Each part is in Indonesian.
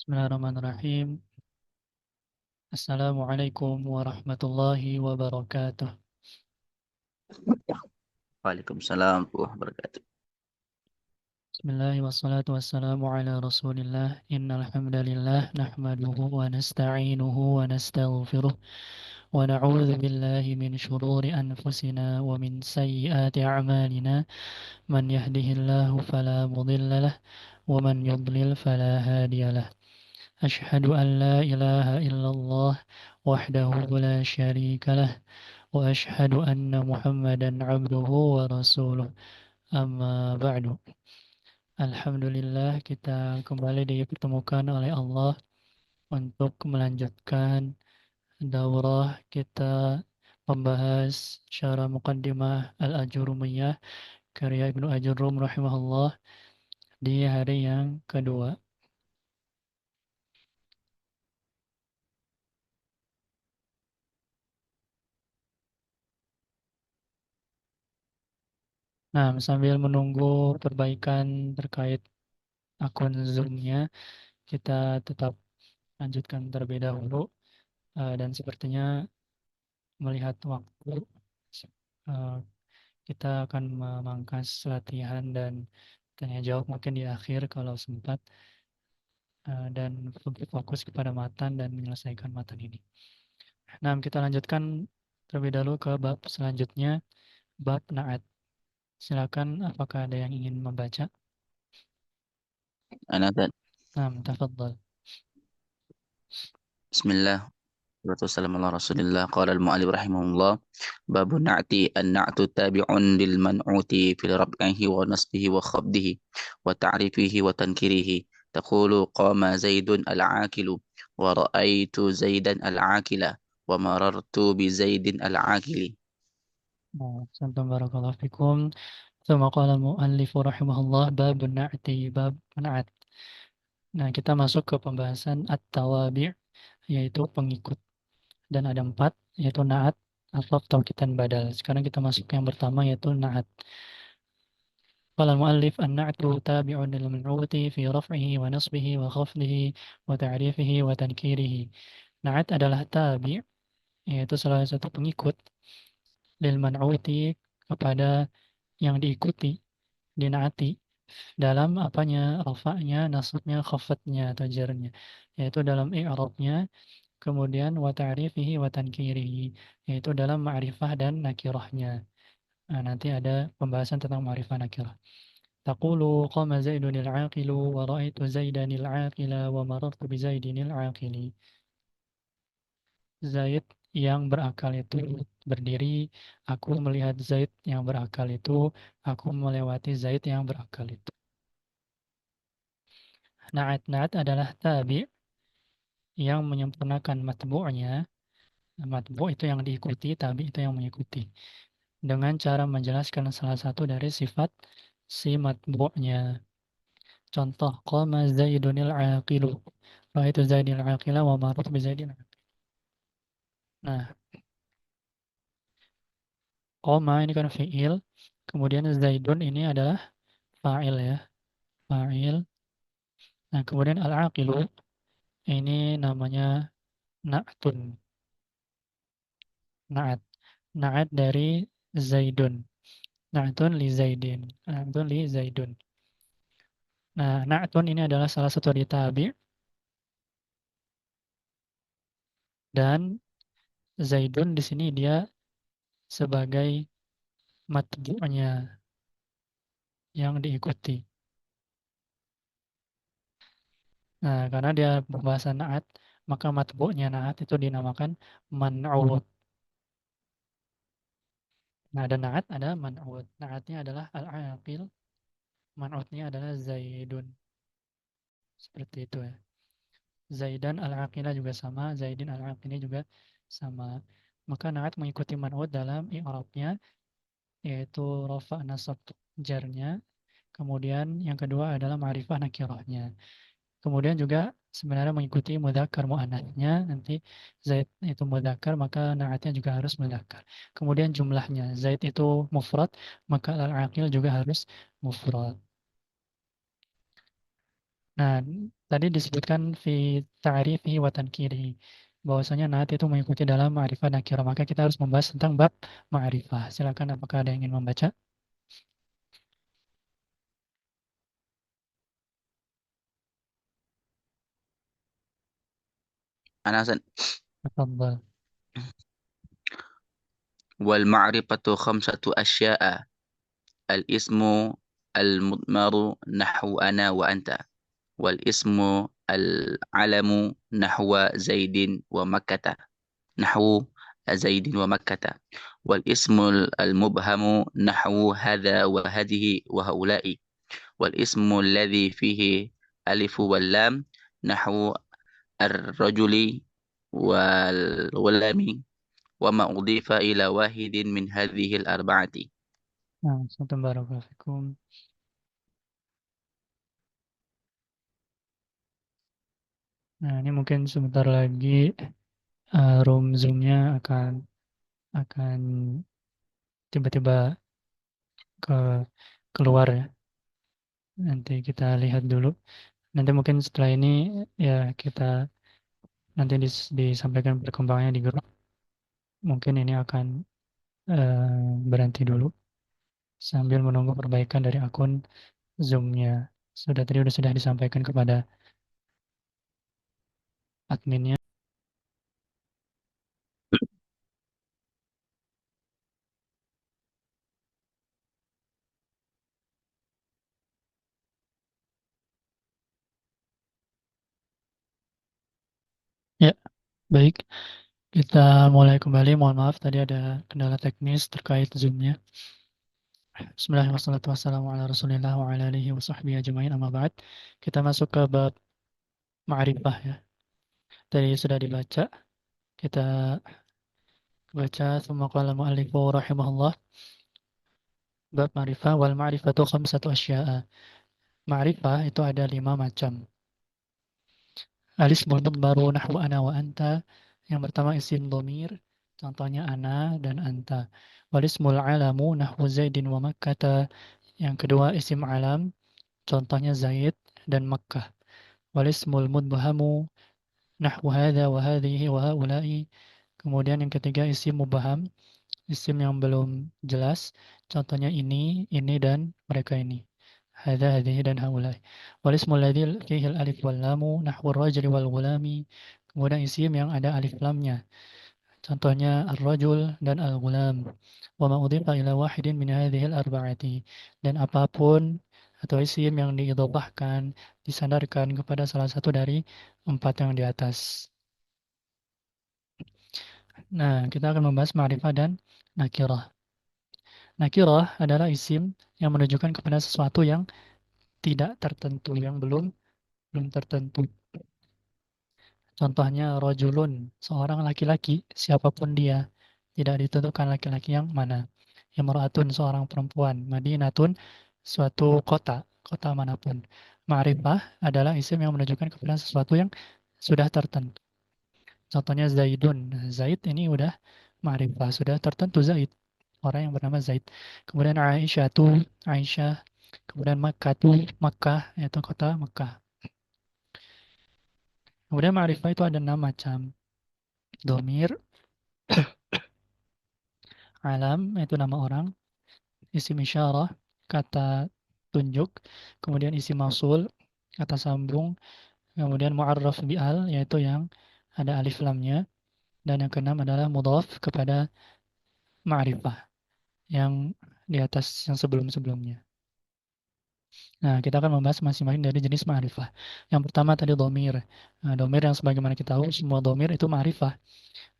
Bismillahirrahmanirrahim. Assalamualaikum warahmatullahi wabarakatuh. Waalaikumsalam warahmatullahi wabarakatuh. Bismillahirrahmanirrahim. Wassalatu wassalamu ala rasulillah. Innal hamdalillah nahmaduhu wa nasta'inuhu wa nastaghfiruh wa na'udzu billahi min shururi anfusina wa min sayyiati a'malina. Man yahdihillahu fala mudilla lah wa man yudlil fala hadiya lah. Ashhadu an la ilaha illallah wahdahu la syarika lah wa ashhadu anna Muhammadan abduhu wa rasuluh. Amma ba'du. Alhamdulillah kita kembali dipertemukan oleh Allah untuk melanjutkan daurah kita membahas syarah muqaddimah Al-Ajurumiyah karya Ibnu Ajurum rahimahullah di hari yang kedua. Nah, sambil menunggu perbaikan terkait akun Zoom-nya, kita tetap lanjutkan terlebih dahulu. Dan sepertinya melihat waktu, eh, kita akan memangkas latihan dan tanya jawab mungkin di akhir kalau sempat, dan lebih fokus kepada matan dan menyelesaikan matan ini. Nah, kita lanjutkan terlebih dahulu ke bab selanjutnya, bab na'at. Silakan, apakah ada yang ingin membaca? Ana dan Nah, tafadhal. Bismillah. Wassalamu ala Rasulillah. Qala al-mu'allif rahimahullah. Babu na'ti an-na'tu tabi'un lil man'uti fil rab'ihi wa nasbihi wa khabdihi wa ta'rifihi wa tankirihi. Taqulu qama Zaidun al-'aqilu wa ra'aitu Zaidan al-'aqila wa marartu bi Zaidin al-'aqili. Nah, santum barakallahu fikum. Tsumma qala al-mu'allif rahimahullah babun na'ti, bab na'at. Nah, kita masuk ke pembahasan at-tawabi', yaitu pengikut. Dan ada empat, yaitu na'at, ataf, taukid, dan badal. Sekarang kita masuk ke yang pertama, yaitu na'at. Qala al-mu'allif an-na'tu tabi'un lil man'uti fi raf'ihi wa nasbihi wa khafdihi wa ta'rifihi wa tankirihi. Na'at adalah tabi', yaitu salah satu pengikut lil man'uti, kepada yang diikuti, dinaati, dalam apanya, rafa'nya, nasabnya, khafadnya atau jarnya, yaitu dalam i'rabnya, kemudian wa ta'rifihi wa tankirihi, yaitu dalam ma'rifah dan nakirahnya. Nah, nanti ada pembahasan tentang ma'rifah nakirah. Taqulu qama Zaidun al-aqilu wa ra'aitu Zaidan al-aqila wa marartu bi Zaidin al-aqili. Zaid yang berakal itu berdiri, aku melihat Zaid yang berakal itu, aku melewati Zaid yang berakal itu. Na'at adalah tabi' yang menyempurnakan matbu'nya. Matbu' itu yang diikuti, tabi' itu yang mengikuti. Dengan cara menjelaskan salah satu dari sifat si matbu'nya. Contoh, qama Zaidunil aqilu. Ra'aitu Zaidil aqila wa marartu bi Zaidil aqil. Nah, qama ini kan fi'il, kemudian Zaidun ini adalah fa'il ya, fa'il. Nah, kemudian al-aqilu ini namanya na'tun, na'at. Na'at dari Zaidun. Na'tun li Zaidin. Na'tun li Zaidun. Nah, na'tun ini adalah salah satu dari tabi' dan Zaidun di sini dia sebagai matbu'nya yang diikuti. Nah, karena dia berbahasa na'at, maka matbu'nya na'at itu dinamakan man'ud. Nah, ada na'at, ada man'ud. Na'atnya adalah al-aqil, man'udnya adalah Zaidun. Seperti itu ya. Zaidan al-aqilah juga sama, Zaidin al-aqili juga sama. Maka na'at mengikuti man'ud dalam i'rabnya, yaitu rafa, nasab, jarnya. Kemudian yang kedua adalah ma'rifah nakirahnya. Kemudian juga sebenarnya mengikuti mudzakkar muannats-nya, nanti Zaid itu mudzakkar maka na'atnya juga harus mudzakkar. Kemudian jumlahnya, Zaid itu mufrad maka al-aqil juga harus mufrad. Nah, tadi disebutkan fi ta'rifi wa tankiri. Bahwasanya naat itu mengikuti dalam ma'rifah nakirah. Maka kita harus membahas tentang bab ma'rifah. Silakan apakah ada yang ingin membaca? Anasan. Tafadhal. Wal ma'rifatu khamsatu asya'a. Al-ismu al-mudmaru nahwu ana wa anta. Wal ismu al-alamu nahwa Zaidin wa Makkata. نحو زيد ومكة والاسم المبهم نحو هذا وهذه وهؤلاء والاسم الذي فيه ألف واللام نحو الرجل والغلام وما أضيف إلى واحد من هذه الأربعة. Nah, Assalamualaikum warahmatullahi wabarakatuh. Nah, ini mungkin sebentar lagi room Zoom-nya akan tiba-tiba ke keluar ya. Nanti kita lihat dulu. Nanti mungkin setelah ini ya kita nanti disampaikan perkembangannya di grup. Mungkin ini akan berhenti dulu sambil menunggu perbaikan dari akun Zoom-nya. Sudah disampaikan kepada adminnya. Ya, baik. Kita mulai kembali. Mohon maaf tadi ada kendala teknis terkait Zoom-nya. Bismillahirrahmanirrahim. Wassalamualaikum warahmatullahi wabarakatuh. Kita masuk ke bab ma'rifah ya. Tadi sudah dibaca. Kita baca semua qala mu'allifu rahimahullah. Bab ma'rifah wal ma'rifatu khamsatu asya'a. Ma'rifah itu ada 5 macam. Alismul mudmaru nahwu ana wa anta. Yang pertama isim domir. Contohnya ana dan anta. Walismul alamu nahwu Zaidin wa Makkata. Yang kedua isim alam. Contohnya Zaid dan Makkah. Walismul mudbahamu nahwu hadha wa hadhihi wa haula'i. Kemudian yang ketiga isim mubaham. Isim yang belum jelas. Contohnya ini dan mereka ini. Hadha, hadhihi, dan haulai. Wal ismul ladzi fihi alif wal lamu nahwu ar-rajuli wal ghulami. Kemudian isim yang ada alif lamnya. Contohnya ar-rajul dan al-ghulam. Wa ma udhifa ila wahidin min hadhihi al-arba'ati. Dan apapun atau isim yang diidhofahkan, disandarkan kepada salah satu dari 4 yang di atas. Nah, kita akan membahas ma'rifah dan nakirah. Nakirah adalah isim yang menunjukkan kepada sesuatu yang tidak tertentu, yang belum tertentu. Contohnya rojulun, seorang laki-laki, siapapun dia, tidak ditentukan laki-laki yang mana. Imra'atun, seorang perempuan. Madinatun, suatu kota manapun. Ma'rifah adalah isim yang menunjukkan kepada sesuatu yang sudah tertentu. Contohnya Zaidun. Nah, Zaid ini udah ma'rifah, sudah tertentu Zaid. Orang yang bernama Zaid. Kemudian Aisyah tuh Aisyah. Kemudian Makkah tuh Makkah, yaitu kota Makkah. Kemudian ma'rifah itu ada 6 macam. Domir, alam, yaitu nama orang. Isim isyarah, kata tunjuk. Kemudian isim mausul, kata sambung. Kemudian mu'arraf bi'al, yaitu yang ada alif lamnya. Dan yang keenam adalah mudhaf kepada ma'rifah, yang di atas yang sebelum-sebelumnya. Nah, kita akan membahas masing-masing dari jenis ma'rifah. Yang pertama tadi domir. Nah, domir yang sebagaimana kita tahu, semua domir itu ma'rifah.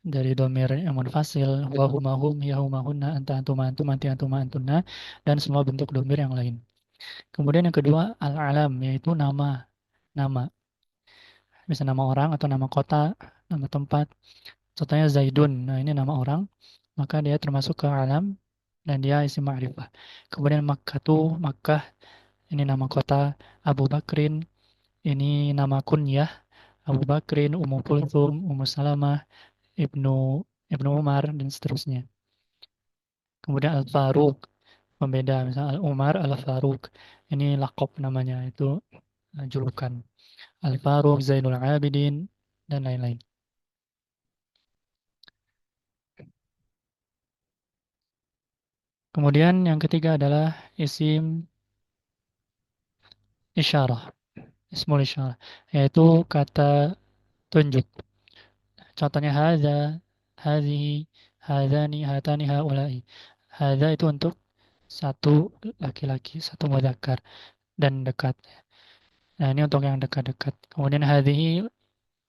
Dari domir yang munfasil, wahumahum, yahumahunna, anta antuma antum, anti antuma antunna, dan semua bentuk domir yang lain. Kemudian yang kedua, al-alam, yaitu nama. Nama. Bisa nama orang atau nama kota, nama tempat. Contohnya Zaidun. Nah, ini nama orang. Maka dia termasuk ke alam dan dia isim ma'rifah. Kemudian Makkah tuh, Makkah, ini nama kota. Abu Bakrin, ini nama kunyah. Abu Bakrin, Ummu Kulthum, Ummu Salamah, Ibnu Ibnu Umar, dan seterusnya. Kemudian Al-Faruq, pembeda. Misalnya Al-Umar, Al-Faruq. Ini lakop namanya. Itu julukan. Al-Faruq, Zainul Abidin, dan lain-lain. Kemudian yang ketiga adalah isim isyarah, ismul isyarah, yaitu kata tunjuk. Contohnya hadza, hadhihi, hadzani, hatani, haula'i. Hadza itu untuk satu laki-laki, satu mudzakkar dan dekat. Nah, ini untuk yang dekat-dekat. Kemudian hadhihi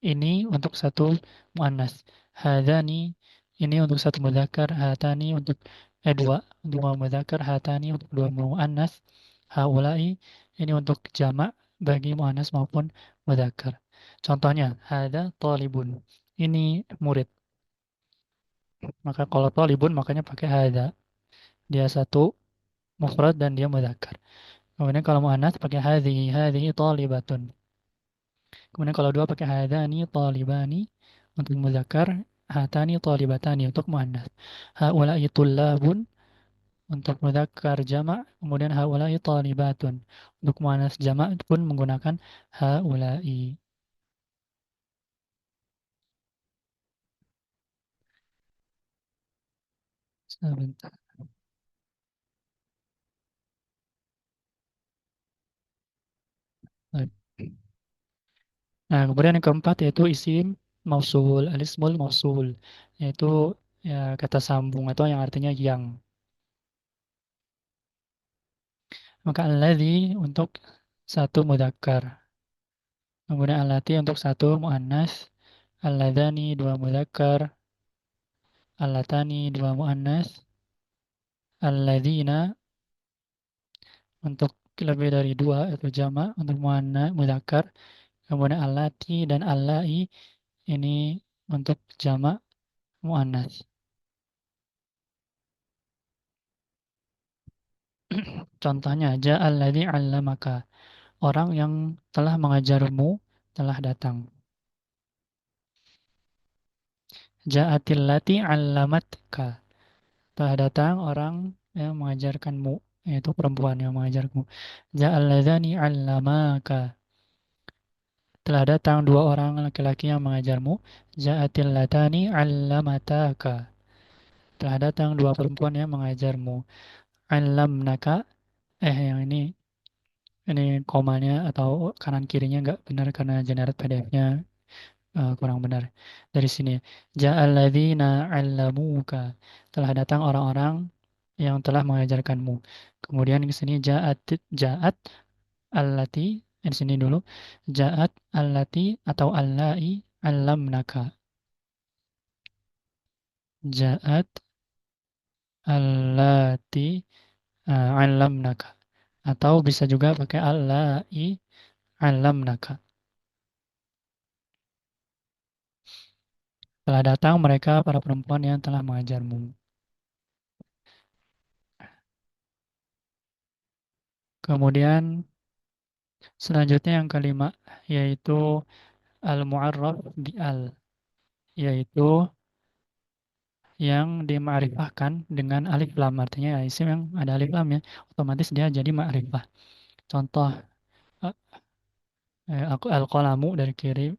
ini untuk satu muannas. Hadzani ini untuk satu mudzakkar, hatani untuk dua untuk mudzakkar, hatani untuk dua muannas. Haula'i ini untuk jamak bagi muannas maupun mudzakkar. Contohnya, hadza talibun. Ini murid. Maka kalau talibun makanya pakai hadza. Dia satu mufrad dan dia mudzakkar. Kemudian kalau muannas pakai hadhihi, hadhihi talibatun. Kemudian kalau dua pakai hadani talibani untuk muzakkar, hatani talibatani untuk muannas. Haula'i tullabun untuk muzakkar jamak, kemudian haula'i talibatun. Untuk muannas jamak pun menggunakan haula'i. Sebentar. Nah, kemudian yang keempat yaitu isim mausul, alismul mausul, yaitu ya, kata sambung atau yang artinya yang. Maka alladzi untuk satu mudzakkar. Kemudian allati untuk satu muannas, alladzani dua mudzakkar, allatani dua muannas, alladzina untuk lebih dari dua itu jamak untuk muannas mudzakkar, kemudian allati dan allai ini untuk jamak muannas. Contohnya ja'alladzi 'allamaka, orang yang telah mengajarmu telah datang. Ja'atillati 'allamatka, telah datang orang yang mengajarkanmu, yaitu perempuan yang mengajarkanmu. Ja'alladzani 'allamaka, telah datang dua orang laki-laki yang mengajarmu. Ja'atil latani 'allamataka, telah datang dua perempuan yang mengajarmu. 'Allamnaka, yang ini komanya atau kanan kirinya nggak benar karena generate PDF-nya kurang benar. Dari sini, ja'alladzina 'allamuka, telah datang orang-orang yang telah mengajarkanmu. Kemudian di sini ja'at allati, di sini dulu ja'at allati atau allai 'allamnaka. Ja'at allati 'allamnaka, atau bisa juga pakai allai 'allamnaka. Telah datang mereka para perempuan yang telah mengajarmu. Kemudian selanjutnya yang kelima yaitu al-mu'arraf bi al, yaitu yang dimakrifahkan dengan alif lam, artinya ya isim yang ada alif lam ya otomatis dia jadi makrifah. Contoh eh, aku al-qalamu dari kiri,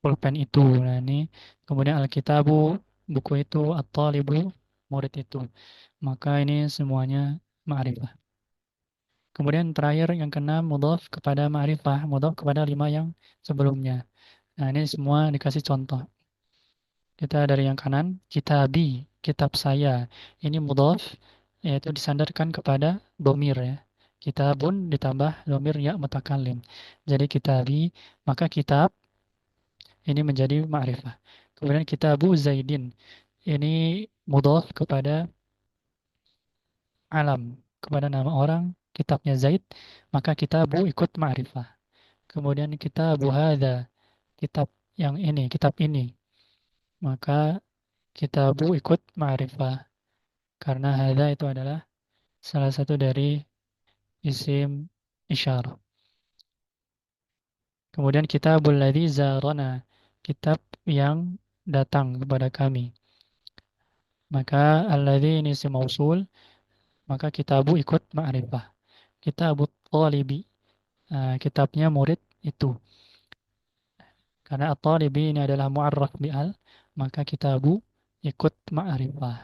pulpen itu. Nah, ini kemudian al-kitabu buku itu, at-talibu murid itu. Maka ini semuanya ma'rifah. Kemudian terakhir yang keenam mudhaf kepada ma'rifah, mudhaf kepada lima yang sebelumnya. Nah, ini semua dikasih contoh. Kita dari yang kanan, kitabi, kitab saya. Ini mudhaf, yaitu disandarkan kepada domir ya. Kitabun ditambah domir ya mutakallim. Jadi kitabi, maka kitab ini menjadi ma'rifah. Kemudian kitabu Zaidin. Ini mudhaf kepada alam, kepada nama orang, kitabnya Zaid, maka kitabu ikut ma'rifah. Kemudian kitabu hadza, kitab yang ini, kitab ini, maka kitabu ikut ma'rifah. Karena hadza itu adalah salah satu dari isim isyarah. Kemudian kitabul ladzi zarana, kitab yang datang kepada kami. Maka alladzi ini isim mausul, maka kitabu ikut ma'rifah. Kitabut talibi, kitabnya murid itu. Karena at-talibi ini adalah mu'arraf bi'al, maka kitabu ikut ma'rifah.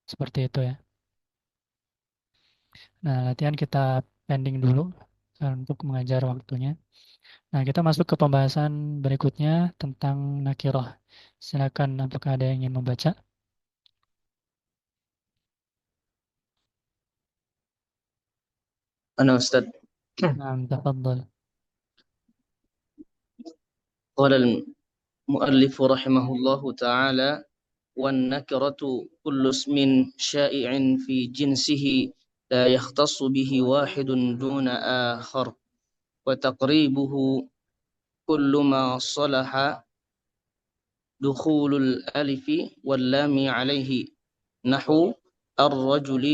Seperti itu ya. Nah, latihan kita pending dulu untuk mengajar waktunya. Nah, kita masuk ke pembahasan berikutnya tentang nakirah. Silakan apakah ada yang ingin membaca? أنا أستاذ. Nah, tafadhol. قال المؤلف رحمه الله تعالى: والنكرة كل اسم شائع في جنسه لا يختص به واحد دون آخر، وتقريبه كل ما صلح دخول الألف واللام عليه، نحو الرجل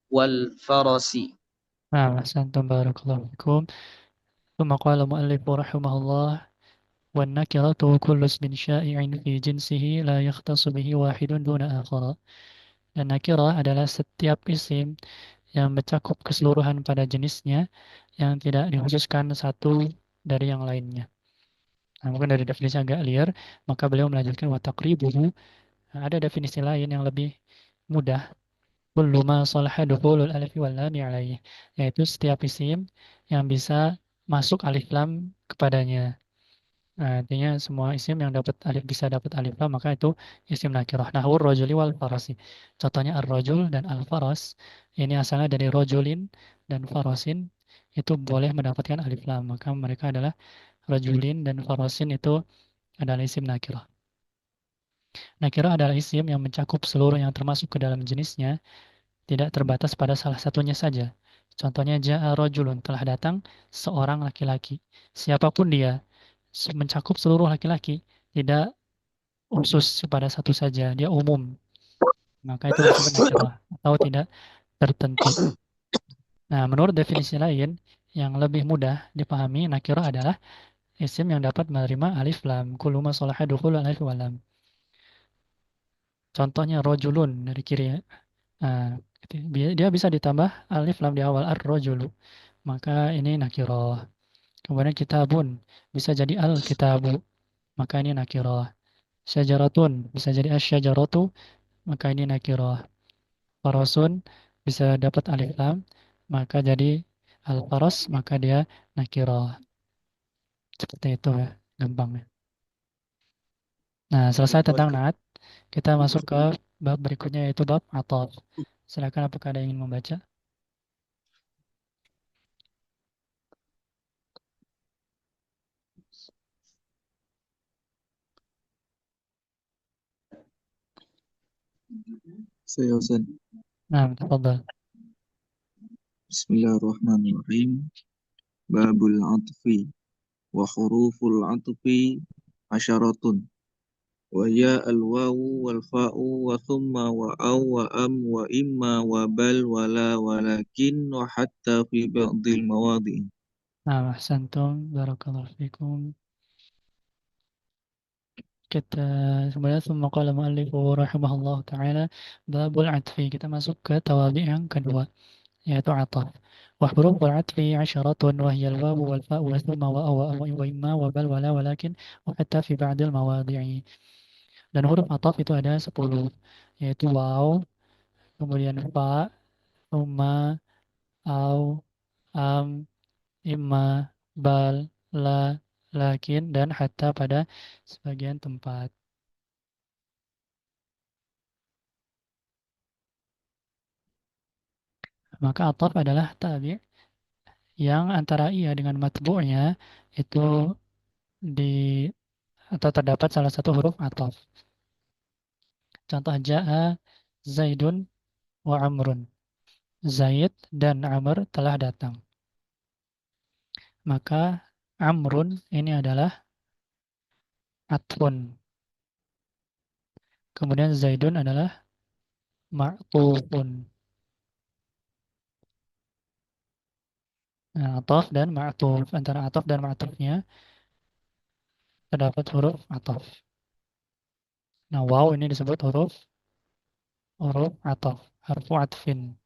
والفرس. Nah, ahsantum barakallahu fikum. ثم قال المؤلف رحمه الله: والنكرة كل اسم شائع في جنسه لا يختص به واحد دون آخر. Dan nakirah adalah setiap isim yang mencakup keseluruhan pada jenisnya yang tidak dikhususkan satu dari yang lainnya. Nah, mungkin dari definisi agak liar, maka beliau melanjutkan wa taqribuhu. Nah, ada definisi lain yang lebih mudah. Kullu ma salaha dukhulul alif wal lam alaihi, yaitu setiap isim yang bisa masuk alif lam kepadanya. Nah, artinya semua isim yang dapat alif bisa dapat alif lam maka itu isim nakirah. Nahwur rajuli wal farasi. Contohnya ar-rajul dan al-faras ini asalnya dari rajulin dan farasin itu boleh mendapatkan alif lam. Maka mereka adalah rajulin dan farasin itu adalah isim nakirah. Nakirah adalah isim yang mencakup seluruh yang termasuk ke dalam jenisnya, tidak terbatas pada salah satunya saja. Contohnya ja'a rajulun, telah datang seorang laki-laki. Siapapun dia, mencakup seluruh laki-laki, tidak khusus pada satu saja, dia umum. Maka itu disebut nakirah atau tidak tertentu. Nah, menurut definisi lain yang lebih mudah dipahami, nakirah adalah isim yang dapat menerima alif lam. Kullu ma salaha dukhul alif wa lam. Contohnya rojulun dari kiri ya. Nah, dia bisa ditambah alif lam di awal ar-rojulu. Maka ini nakirah. Kemudian kitabun bisa jadi al-kitabu. Maka ini nakirah. Syajaratun bisa jadi asy-syajaratu. Maka ini nakirah. Farasun bisa dapat alif lam. Maka jadi al-faras. Maka dia nakirah. Seperti itu ya. Gampang ya. Nah, selesai tentang naat. Kita masuk ke bab berikutnya yaitu bab ataf. Silakan apakah ada yang ingin membaca? Saya Ustaz. Nah, tafadhal. Bismillahirrahmanirrahim. Babul atfi wa huruful atfi asyaratun. Wa ya al-wawu wal fa'u wa thumma wa aw wa am wa imma wa bal wa la walakin wa hatta fi ba'dil mawadi'. Nah, ahsantum. Barakallahu fikum. Kita sebenarnya semua qala mu'allifu rahimahullah ta'ala babul atfi. Kita masuk ke tawabi yang kedua yaitu ataf. Wa huruful atfi asyaratun wa hiya al-wawu wal fa'u wa thumma wa aw wa imma wa bal wa la walakin wa hatta fi ba'dil mawadi'i. Dan huruf ataf itu ada 10 yaitu waw, kemudian fa, thumma, aw, am, imma, bal, la, lakin, dan hatta pada sebagian tempat. Maka ataf adalah tabi' yang antara ia dengan matbu'nya itu di atau terdapat salah satu huruf ataf. Contoh ja'a Zaidun wa Amrun. Zaid dan Amr telah datang. Maka Amrun ini adalah atfun. Kemudian Zaidun adalah ma'tufun. Nah, ataf dan ma'tuf. Antara ataf dan ma'tufnya terdapat huruf ataf. Nah, waw ini disebut huruf ataf. Harfu atfin.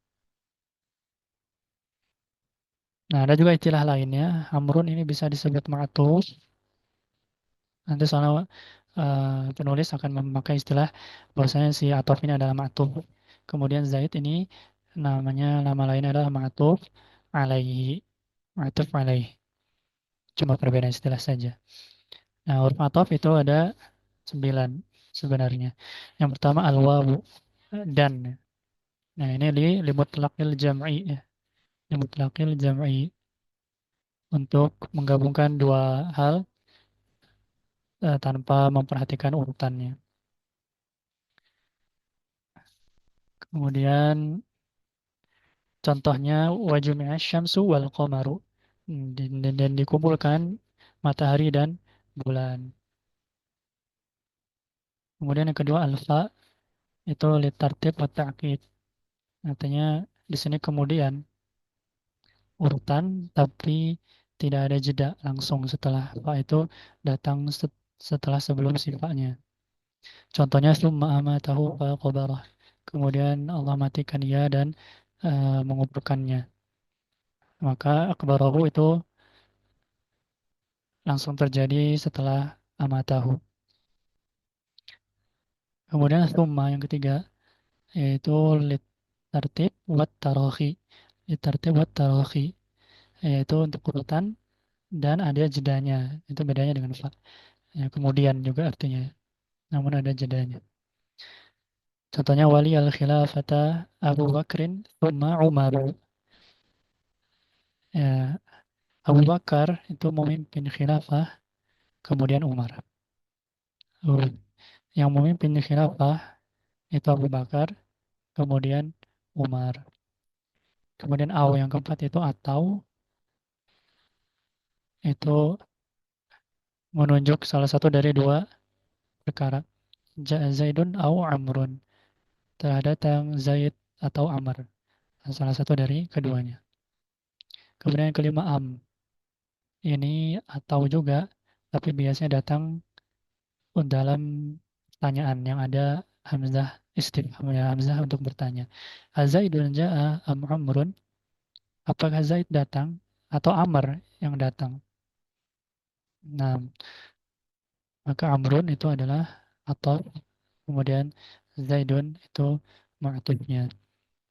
Nah, ada juga istilah lainnya. Amrun ini bisa disebut ma'tuf. Nanti soalnya penulis akan memakai istilah bahwasanya si atof ini adalah ma'tuf. Kemudian Zaid ini nama lainnya adalah ma'tuf alaihi. Ma'tuf alaihi. Cuma perbedaan istilah saja. Nah, huruf atof itu ada 9 sebenarnya. Yang pertama al-wawu dan. Nah, ini li mutlaqil jam'i ya. Li mutlaqil jam'i untuk menggabungkan dua hal tanpa memperhatikan urutannya. Kemudian contohnya wajumi'a syamsu wal qamaru. Dan dikumpulkan matahari dan bulan. Kemudian yang kedua alfa itu litartib wa ta'qib. Artinya di sini kemudian urutan tapi tidak ada jeda langsung setelah fa itu datang setelah sebelum sifatnya. Contohnya summa amatahu faqabarah. Kemudian Allah matikan dia dan menguburkannya. Maka akbarahu itu langsung terjadi setelah amatahu. Kemudian summa yang ketiga yaitu lit tartib wat tarohi. Lit tartib wat tarohi yaitu untuk urutan dan ada jedanya. Itu bedanya dengan fa. Ya, kemudian juga artinya. Namun ada jedanya. Contohnya wali al-khilafata Abu Bakrin thumma Umaru. Ya, Abu Bakar itu memimpin khilafah, kemudian Umar. Oh, yang memimpin khilafah itu Abu Bakar, kemudian Umar. Kemudian yang keempat itu atau itu menunjuk salah satu dari dua perkara. Zaidun au Amrun. Terhadap yang Zaid atau Amr. Salah satu dari keduanya. Kemudian yang kelima Ini atau juga, tapi biasanya datang dalam pertanyaan yang ada hamzah istifham ya, hamzah untuk bertanya. Azaidun ja'a am Amrun? Apakah Zaid datang atau Amr yang datang? Nah, maka Amrun itu adalah atau kemudian Zaidun itu ma'tufnya.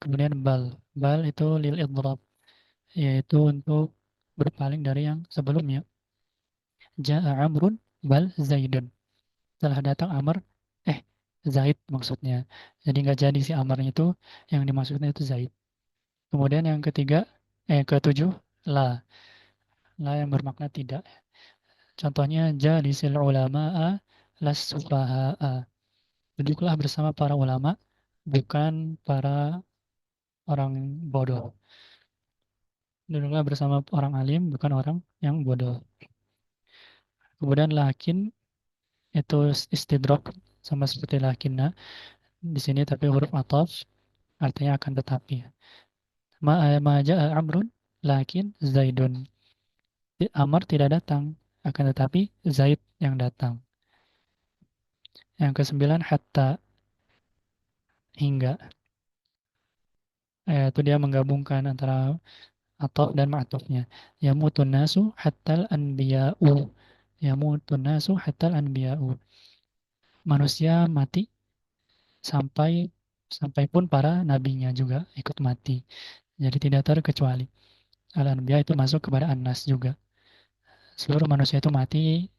Kemudian bal itu lil idrab, yaitu untuk berpaling dari yang sebelumnya. Ja'a Amrun bal Zaidun. Setelah datang Amr, eh Zaid maksudnya. Jadi nggak jadi si Amarnya itu, yang dimaksudnya itu Zaid. Kemudian yang ketiga, ketujuh, la. La yang bermakna tidak. Contohnya, jalisil ulama'a las sufaha'a. Duduklah bersama para ulama, bukan para orang bodoh. Duduklah bersama orang alim, bukan orang yang bodoh. Kemudian lakin itu istidrok sama seperti lakinna di sini tapi huruf ataf artinya akan tetapi. Ma ja'a Amrun lakin Zaidun. Amr tidak datang, akan tetapi Zaid yang datang. Yang kesembilan hatta hingga. Itu dia menggabungkan antara atof dan ma'tufnya. Yamutun nasu hattal anbiya'u. Yamutun nasu hattal anbiya'u. Manusia mati sampai sampai pun para nabinya juga ikut mati. Jadi tidak terkecuali. Al-anbiya itu masuk kepada an-nas juga. Seluruh manusia itu mati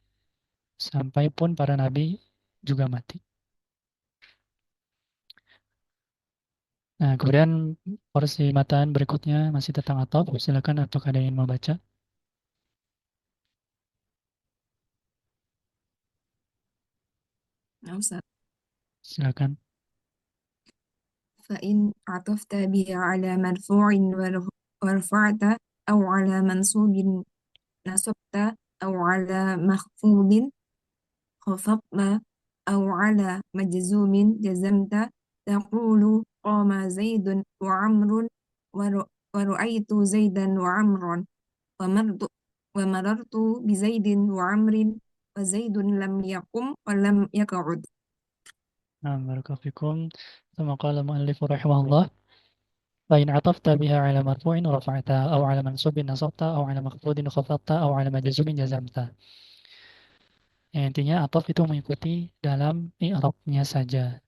sampai pun para nabi juga mati. Nah, kemudian porsi mataan berikutnya masih tentang atop. Silakan atau ada yang mau baca. Nah, Ustaz. Silakan. فإن عطفت به على مرفوع ورفعت أو على منصوب نصبت أو على مخفوض خفضت أو على مجزوم جزمت تقول قام زيد وعمر ورأيت زيدا وعمرا ومررت بزيد وعمر وزيد لم يقم ولم يقعد. Nah, barakallahu fikum. Sama qala mu'allif rahimahullah. فإن عطفت بها على مرفوع رفعتها أو على منصوب نصبتها أو على مخفوض خفضتها أو على مجزوم جزمتها. Ya, intinya ataf itu mengikuti dalam i'rabnya saja.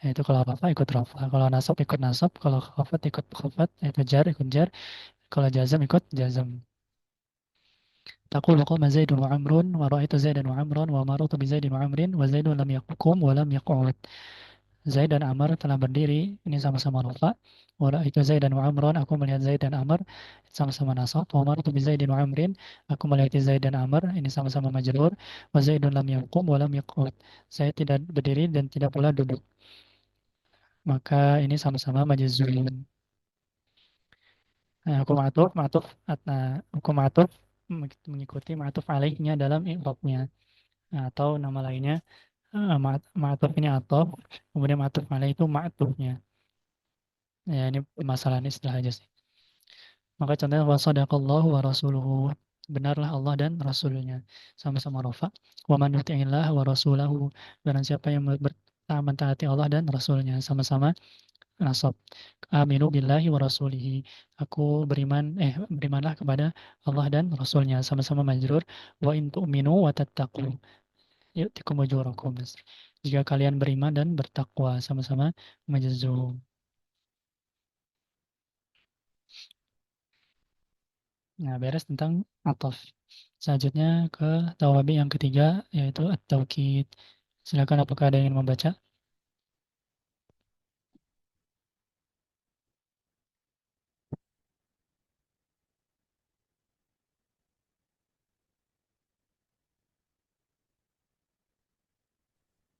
Yaitu kalau rafa ikut rafa, kalau nasab ikut nasab, kalau khafat ikut khafat, itu jar ikut jar, kalau jazam ikut jazam. تقول قام زيد وعمر ورأيت زيدا وعمرا ومررت بزيد وعمر وزيد لم يقم ولم يقعد. Zaid dan Amr telah berdiri, ini sama-sama rafa. Itu Zaid dan Amran, aku melihat Zaid dan Amr, sama-sama nasab. Wa marartu bi Zaidin wa Amrin, aku melihat Zaid dan Amr, ini sama-sama majrur. Wa Zaidun lam yaqum wa lam yaq'ud. Saya tidak berdiri dan tidak pula duduk. Maka ini sama-sama majzum. Nah, hukum atuf, nah, hukum atuf mengikuti ma'tuf alaihnya dalam i'rabnya. Nah, atau nama lainnya ma'tuf ini atuf, kemudian ma'tuf alaih itu ma'tufnya. Ya, ini masalah istilah aja sih. Maka contohnya wa sadaqallahu wa rasuluhu. Benarlah Allah dan Rasulnya. Sama-sama rafa. Wa man yuti'illah wa rasulahu. Barang siapa yang mentaati Allah dan Rasulnya. Sama-sama nasab. Aminu billahi wa rasulihi. Berimanlah kepada Allah dan Rasulnya. Sama-sama majrur. Wa in tu'minu wa tattaqu. Yu'tikum ujurakum. Jika kalian beriman dan bertakwa. Sama-sama majzum. Nah, beres tentang ataf. Selanjutnya ke tawabi yang ketiga, yaitu at-taukid. Silakan, apakah ada yang ingin membaca?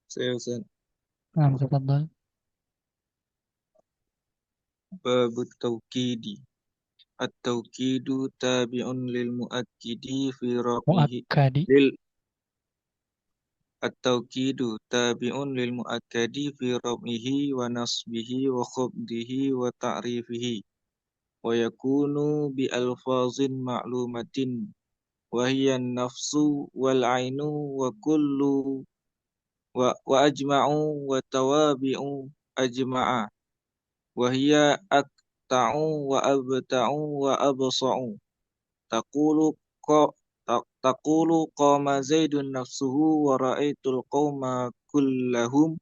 Saya Ustaz. Nah, tafadhal. Babut tawkidi. At-tawkidu tabi'un lil mu'akkidi fi rafihi Muakkadi. lil At-tawkidu tabi'un lil mu'akkadi fi rafihi wa nasbihi wa khubdihi wa ta'rifihi wa yakunu bi alfazin ma'lumatin wa hiya an-nafsu wal 'ainu wa kullu wa ajma'u wa tawabi'u ajma'a wa hiya akta'u wa abta'u wa absa'u taqulu qa taqulu qama zaidun nafsuhu wa ra'aitul qauma kullahum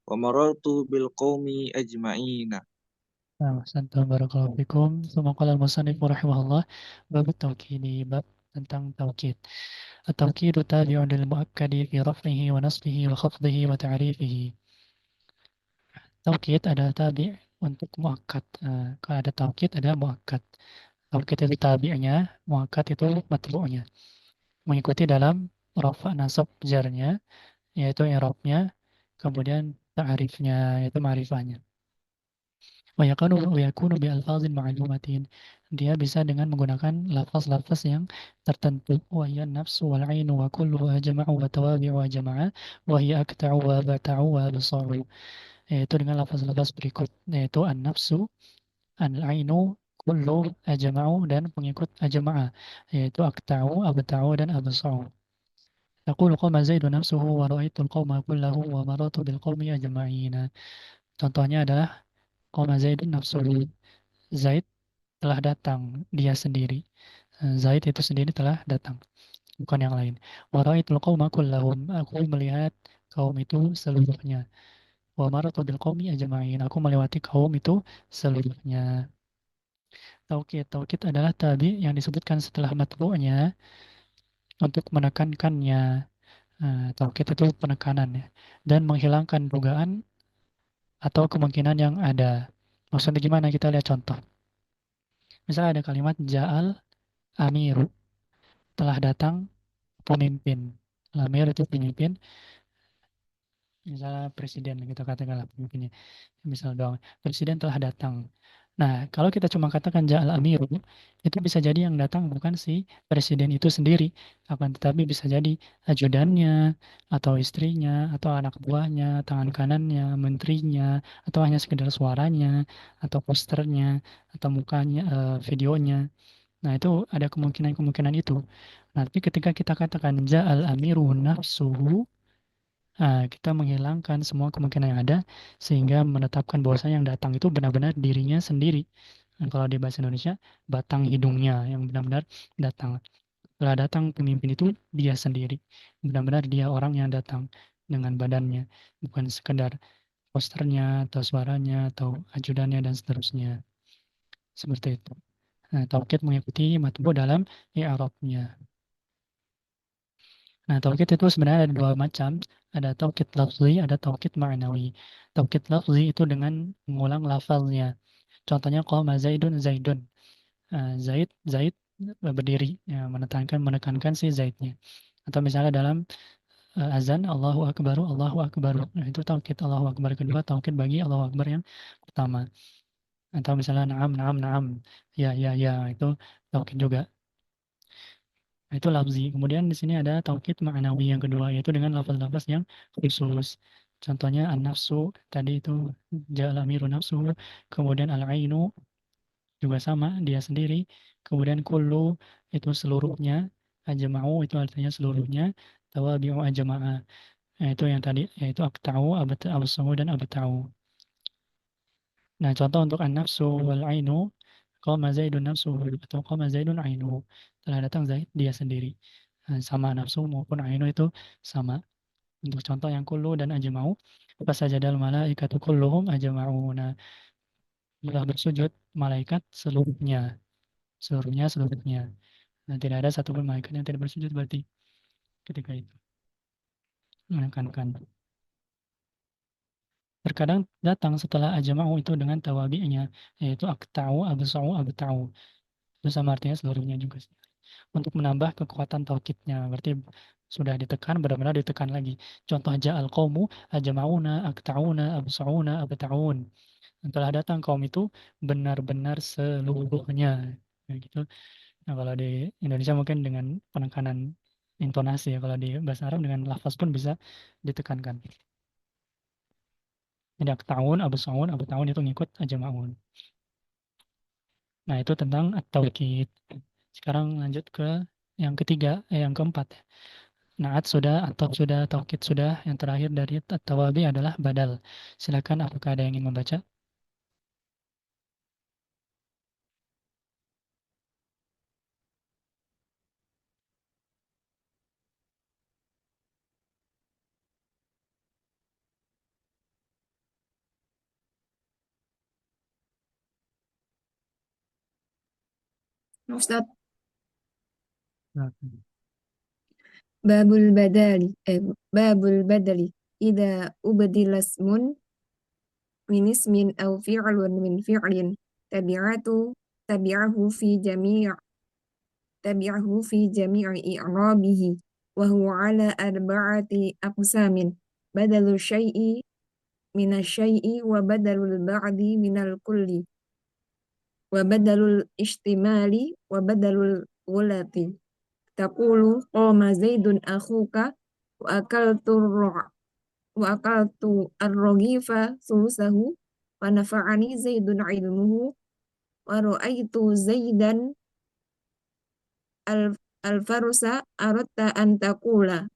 wa marartu bil qaumi ajma'ina. Nah, santum barakallahu fikum. Tsumma qala al-musannif rahimahullah, bab at-taukidi, bab tentang taukid. At-taukidu tabi'un lil muakkadi fi raf'ihi wa nasbihi wa khafdihi wa ta'rifihi. Taukid adalah tabi' untuk muakkad. Kalau ada taukid ada muakkad. Taukid itu tabi'nya, muakkad itu matbu'nya. Mengikuti dalam rafa nasab jarnya, yaitu i'rabnya, kemudian ta'rifnya, yaitu ma'rifahnya. Wa yakunu bi alfazin ma'lumatin. Dia bisa dengan menggunakan lafaz-lafaz yang tertentu. Wa hiya nafsu wal ainu wa kulluhu ajma'u wa tawabi'u wa jama'a wa hiya akta'u wa bata'u wa absaru. Yaitu dengan lafaz-lafaz berikut, yaitu an-nafsu, al-ainu, kullu, ajma'u, dan pengikut ajma'a, yaitu akta'u, abta'u, dan absa'u. Yaqulu qama Zaidu nafsuhu wa ra'aitul qauma kullahum wa marartu bil qaumi ajma'ina. Contohnya adalah qama Zaidun nafsuhu. Zaid telah datang, dia sendiri. Zaid itu sendiri telah datang, bukan yang lain. Wa ra'aitul qauma kullahum. Aku melihat kaum itu seluruhnya. Wa marartu bil qaumi ajma'in. Aku melewati kaum itu seluruhnya. Taukid adalah tabi yang disebutkan setelah matbu'nya untuk menekankannya. Taukid itu penekanan ya. Dan menghilangkan dugaan atau kemungkinan yang ada. Maksudnya gimana? Kita lihat contoh. Misalnya ada kalimat ja'al amiru, telah datang pemimpin. Amir itu pemimpin, misalnya presiden gitu katakanlah pemimpinnya. Misal doang, presiden telah datang. Nah, kalau kita cuma katakan ja'al amiru, itu bisa jadi yang datang bukan si presiden itu sendiri, akan tetapi bisa jadi ajudannya, atau istrinya, atau anak buahnya, tangan kanannya, menterinya, atau hanya sekedar suaranya, atau posternya, atau mukanya, videonya. Nah, itu ada kemungkinan-kemungkinan itu. Nanti ketika kita katakan ja'al amiru nafsuhu, Kita menghilangkan semua kemungkinan yang ada sehingga menetapkan bahwasanya yang datang itu benar-benar dirinya sendiri. Kalau di bahasa Indonesia, batang hidungnya yang benar-benar datang. Setelah datang pemimpin itu dia sendiri. Benar-benar dia orang yang datang dengan badannya, bukan sekedar posternya atau suaranya atau ajudannya dan seterusnya. Seperti itu. Nah, taukid mengikuti matbu dalam i'rabnya. Nah, taukid itu sebenarnya ada dua macam. Ada taukid lafzi, ada taukid ma'nawi. Taukid lafzi itu dengan mengulang lafalnya. Contohnya qama Zaidun Zaidun. Zaid Zaid berdiri, ya, menekankan si Zaidnya. Atau misalnya dalam azan Allahu Akbar Allahu Akbar. Nah, itu taukid Allahu Akbar kedua, taukid bagi Allahu Akbar yang pertama. Atau misalnya na'am na'am na'am. Ya ya ya, itu taukid juga. Nah, itu lafzi. Kemudian di sini ada taukid ma'nawi yang kedua, yaitu dengan lafaz-lafaz yang khusus. Contohnya an-nafsu, tadi itu jalamiru nafsu. Kemudian al-ainu juga sama, dia sendiri. Kemudian kullu itu seluruhnya. Ajma'u itu artinya seluruhnya. Tawabi'u ajma'a. Nah, itu yang tadi, yaitu akta'u, absa'u, dan abta'u. Nah, contoh untuk an-nafsu wal-ainu, qama Zaidun nafsuhu atau qama Zaidun ainuhu. Telah datang Zaid dia sendiri. Sama nafsu maupun ainu itu sama. Untuk contoh yang kullu dan ajma'u, fasajadal malaikatu kulluhum ajma'u. Nah, telah bersujud malaikat seluruhnya. Seluruhnya. Nah, tidak ada satupun malaikat yang tidak bersujud berarti ketika itu. Menekankan. Terkadang datang setelah ajma'u itu dengan tawabi'nya, yaitu akta'u, absa'u, abta'u. Itu sama artinya seluruhnya juga. Untuk menambah kekuatan taukidnya. Berarti sudah ditekan, benar-benar ditekan lagi. Contoh ja'al qawmu ajma'una, akta'una, absa'una, abta'un. Setelah datang kaum itu benar-benar seluruhnya. Ya, gitu. Nah, kalau di Indonesia mungkin dengan penekanan intonasi ya. Kalau di bahasa Arab dengan lafaz pun bisa ditekankan. Jadi akta'un, abta'un itu ngikut ajma'un. Nah, itu tentang at-taukid. Sekarang lanjut ke yang ketiga, yang keempat. Naat sudah, atau sudah, taukid sudah. Yang terakhir dari at-tawabi adalah badal. Silakan, apakah ada yang ingin membaca? Ustaz, Nah, babul badali, babul badali. Ida ubadilasmun min ismin aw fi'lun min fi'lin tabi'atu tabi'ahu fi jami' tabi'ahu fi jami'i i'rabihi wa huwa ala arba'ati aqsamin badalu syai'i minasyai'i wa badalul ba'di minal kulli wa badalul istimali wa badalul ghulati taqulu qama zaidun akhuka wa akaltu wa akaltu ar-raghifa sulusahu wa nafa'ani zaidun ilmuhu wa ra'aitu zaidan al-farusa aratta an taqula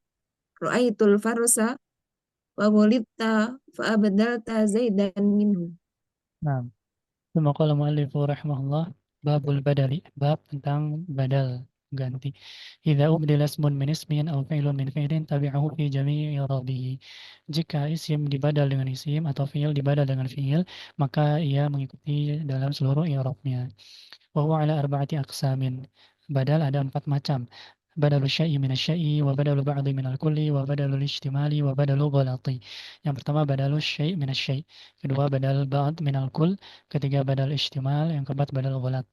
ra'aitul farusa wa walitta fa abdalta zaidan minhu. nah. ثم قال المؤلف رحمه الله باب البدل bab tentang badal ganti إذا أبدل اسم من اسم أو فعل من فعل تبعه في جميع إعرابه jika isim dibadal dengan isim atau fiil dibadal dengan fiil maka ia mengikuti dalam seluruh i'rabnya wa huwa ala arba'ati aqsamin badal ada 4 macam badalu syai'i min syai'i wa badalu ba'di min al-kulli wa badalu ijtimali wa badalu ghalati. Yang pertama badalu syai' min syai', kedua badal ba'd min al-kull, ketiga badal ijtimal, yang keempat badal ghalat.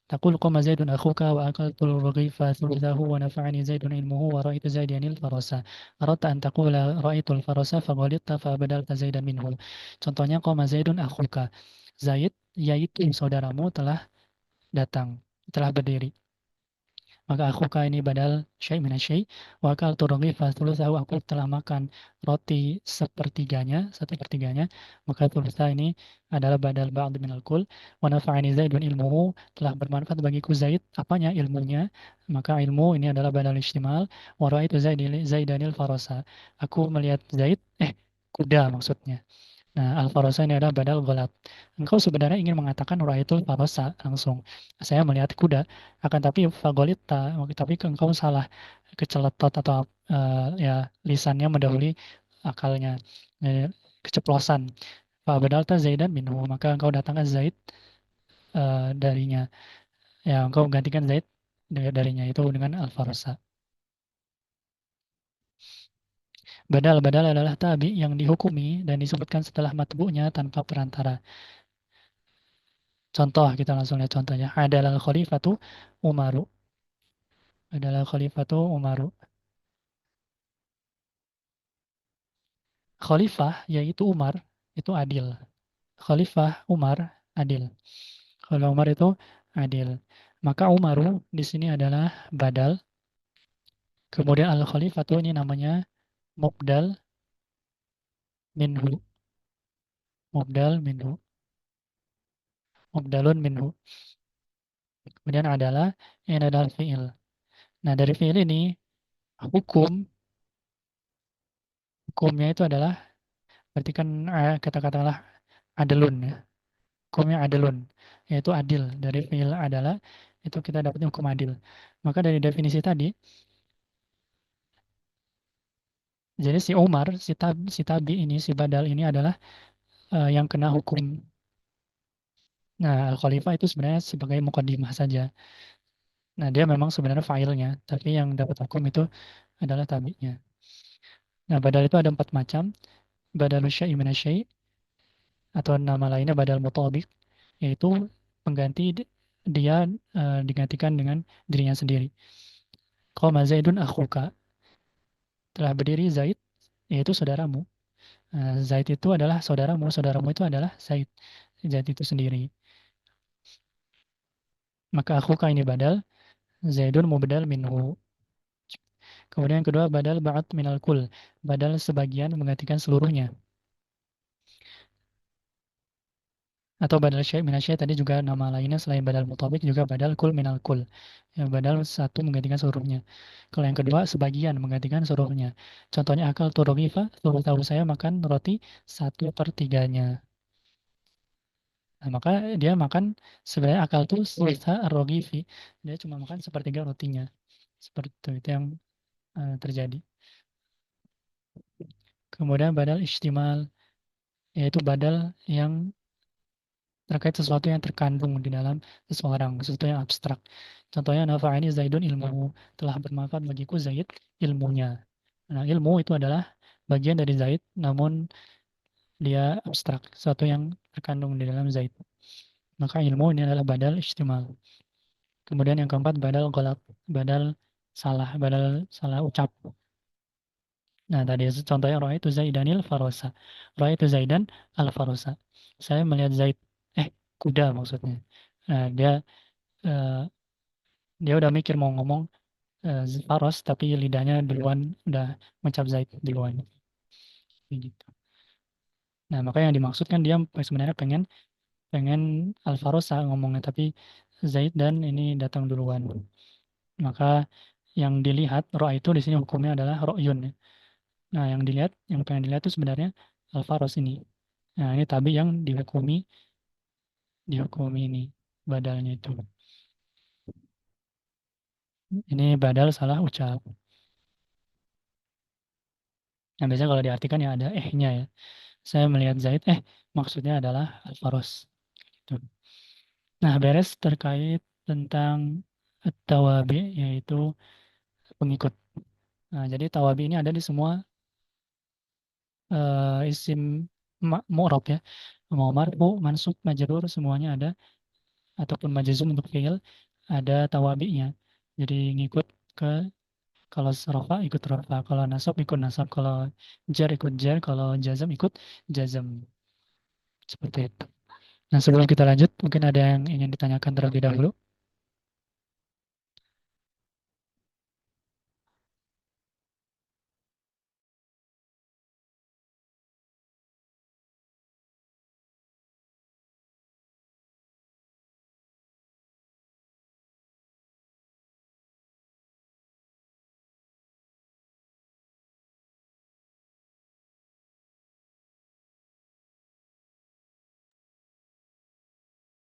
تقول قام زيد أخوك وأكلت الرغيف ثلثه ونفعني زيد علمه ورأيت زيدا الفرس. أردت أن تقول رأيت الفرس فغلطت فبدلت زيدا منه. Contohnya قام زيد أخوك. Zaid yaitu saudaramu telah datang, telah berdiri. Maka akhuka ini badal syai' minasyai' wa akaltu raghifa thulutsahu, aku telah makan roti sepertiganya, satu pertiganya. Maka thulutsa ini adalah badal ba'd minal kul. Wa nafa'ani Zaidun ilmuhu, telah bermanfaat bagiku Zaid, apanya? Ilmunya. Maka ilmu ini adalah badal istimal. Wa ra'aitu Zaidanil farasa, aku melihat Zaid, kuda maksudnya. Nah, al-farosa ini adalah badal ghalat. Engkau sebenarnya ingin mengatakan ra'aitul farosa langsung. Saya melihat kuda, akan tapi fagolita, tapi engkau salah, keceletot atau ya lisannya mendahului akalnya. Keceplosan. Fa badalta Zaidan minhu, maka engkau datangkan Zaid darinya. Ya, engkau gantikan Zaid darinya itu dengan al-farosa. Badal adalah tabi yang dihukumi dan disebutkan setelah matbu'nya tanpa perantara. Contoh, kita langsung lihat contohnya. Adalah khalifatu Umaru. Adalah khalifatu Umaru. Khalifah yaitu Umar itu adil. Khalifah Umar adil. Kalau Umar itu adil. Maka Umaru di sini adalah badal. Kemudian al-khalifatu ini namanya mubdal minhu. Mubdal minhu. Mubdalun minhu. Kemudian adalah ini adalah fi'il. Nah, dari fi'il ini hukumnya itu adalah berarti kan kata-katalah adalun ya. Hukumnya adalun, yaitu adil. Dari fi'il adalah itu kita dapat hukum adil. Maka dari definisi tadi, jadi si Umar, si tabi ini, si badal ini adalah yang kena hukum. Nah, al-khalifah itu sebenarnya sebagai mukaddimah saja. Nah, dia memang sebenarnya fa'ilnya, tapi yang dapat hukum itu adalah tabinya. Nah, badal itu ada 4 macam. Badal syai' minasyai', atau nama lainnya badal mutabiq, yaitu pengganti dia digantikan dengan dirinya sendiri. Qama Zaidun akhuka, telah berdiri Zaid, yaitu saudaramu. Zaid itu adalah saudaramu, saudaramu itu adalah Zaid. Zaid itu sendiri. Maka akhuka ini badal, Zaidun mubdal minhu. Kemudian yang kedua badal ba'at minal kul, badal sebagian menggantikan seluruhnya. Atau badal syai' minasyai' tadi juga nama lainnya selain badal mutabik juga badal kul minal kul. Ya, badal satu menggantikan seluruhnya. Kalau yang kedua sebagian menggantikan seluruhnya. Contohnya akal turogifa, tahu saya makan roti 1/3. Nah, maka dia makan sebenarnya akal tuh sulsa rogifi. Dia cuma makan sepertiga rotinya. Seperti itu yang terjadi. Kemudian badal istimal, yaitu badal yang terkait sesuatu yang terkandung di dalam seseorang, sesuatu yang abstrak. Contohnya nafa'ani Zaidun ilmuhu, telah bermanfaat bagiku Zaid ilmunya. Nah, ilmu itu adalah bagian dari Zaid, namun dia abstrak, sesuatu yang terkandung di dalam Zaid. Maka ilmu ini adalah badal istimal. Kemudian yang keempat badal ghalat, badal salah ucap. Nah, tadi contohnya itu Zaidanil farosa. Itu Zaidan al farosa. Saya melihat Zaid, kuda maksudnya. Nah, eh, dia udah mikir mau ngomong faros, tapi lidahnya duluan udah mencap Zaid duluan. Gitu. Nah, maka yang dimaksudkan dia sebenarnya pengen pengen al farosa ngomongnya, tapi Zaid dan ini datang duluan. Maka yang dilihat roh itu di sini hukumnya adalah ro'yun. Ya. Nah, yang pengen dilihat itu sebenarnya al-faros ini. Nah, ini tabi yang dihukumi ini badalnya itu. Ini badal salah ucap. Nah, biasanya kalau diartikan ya ada nya ya. Saya melihat Zaid, maksudnya adalah al-faros. Gitu. Nah, beres terkait tentang tawabi, yaitu pengikut. Nah, jadi tawabi ini ada di semua isim mu'rab ya. Mau marfu, mansub, majrur, semuanya ada. Ataupun majazum untuk fi'il, ada tawabinya. Jadi ngikut ke, kalau rafa ikut rafa, kalau nasab ikut nasab, kalau jar ikut jar, kalau jazam ikut jazam. Seperti itu. Nah, sebelum kita lanjut, mungkin ada yang ingin ditanyakan terlebih dahulu.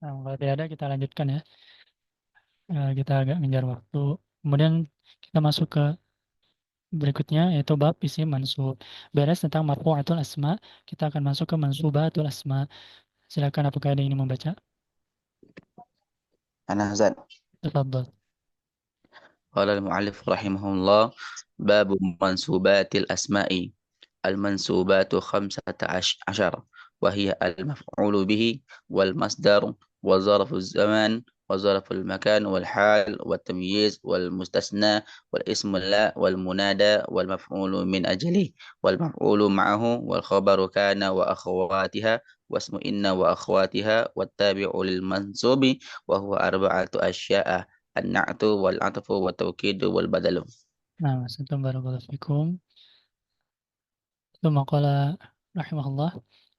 Nah, kalau tidak ada kita lanjutkan ya. Kita agak ngejar waktu. Kemudian kita masuk ke berikutnya yaitu bab isim mansub. Beres tentang marfu'atul asma, kita akan masuk ke mansubatul asma. Silakan apakah ada yang ingin membaca? Ana Hazan. Tafadhol. قال المؤلف رحمه الله باب منسوبات الأسماء المنسوبات 15 وهي المفعول به والمصدر وظرف الزمان وظرف المكان والحال والتمييز والمستثنى والاسم الله والمنادى والمفعول من أجله والمفعول معه والخبر كان وأخواتها واسم إن وأخواتها والتابع للمنصوب وهو 4 أشياء النعت والعطف والتوكيد والبدل. Nah, Assalamualaikum warahmatullahi wabarakatuh. ثم قال رحمه الله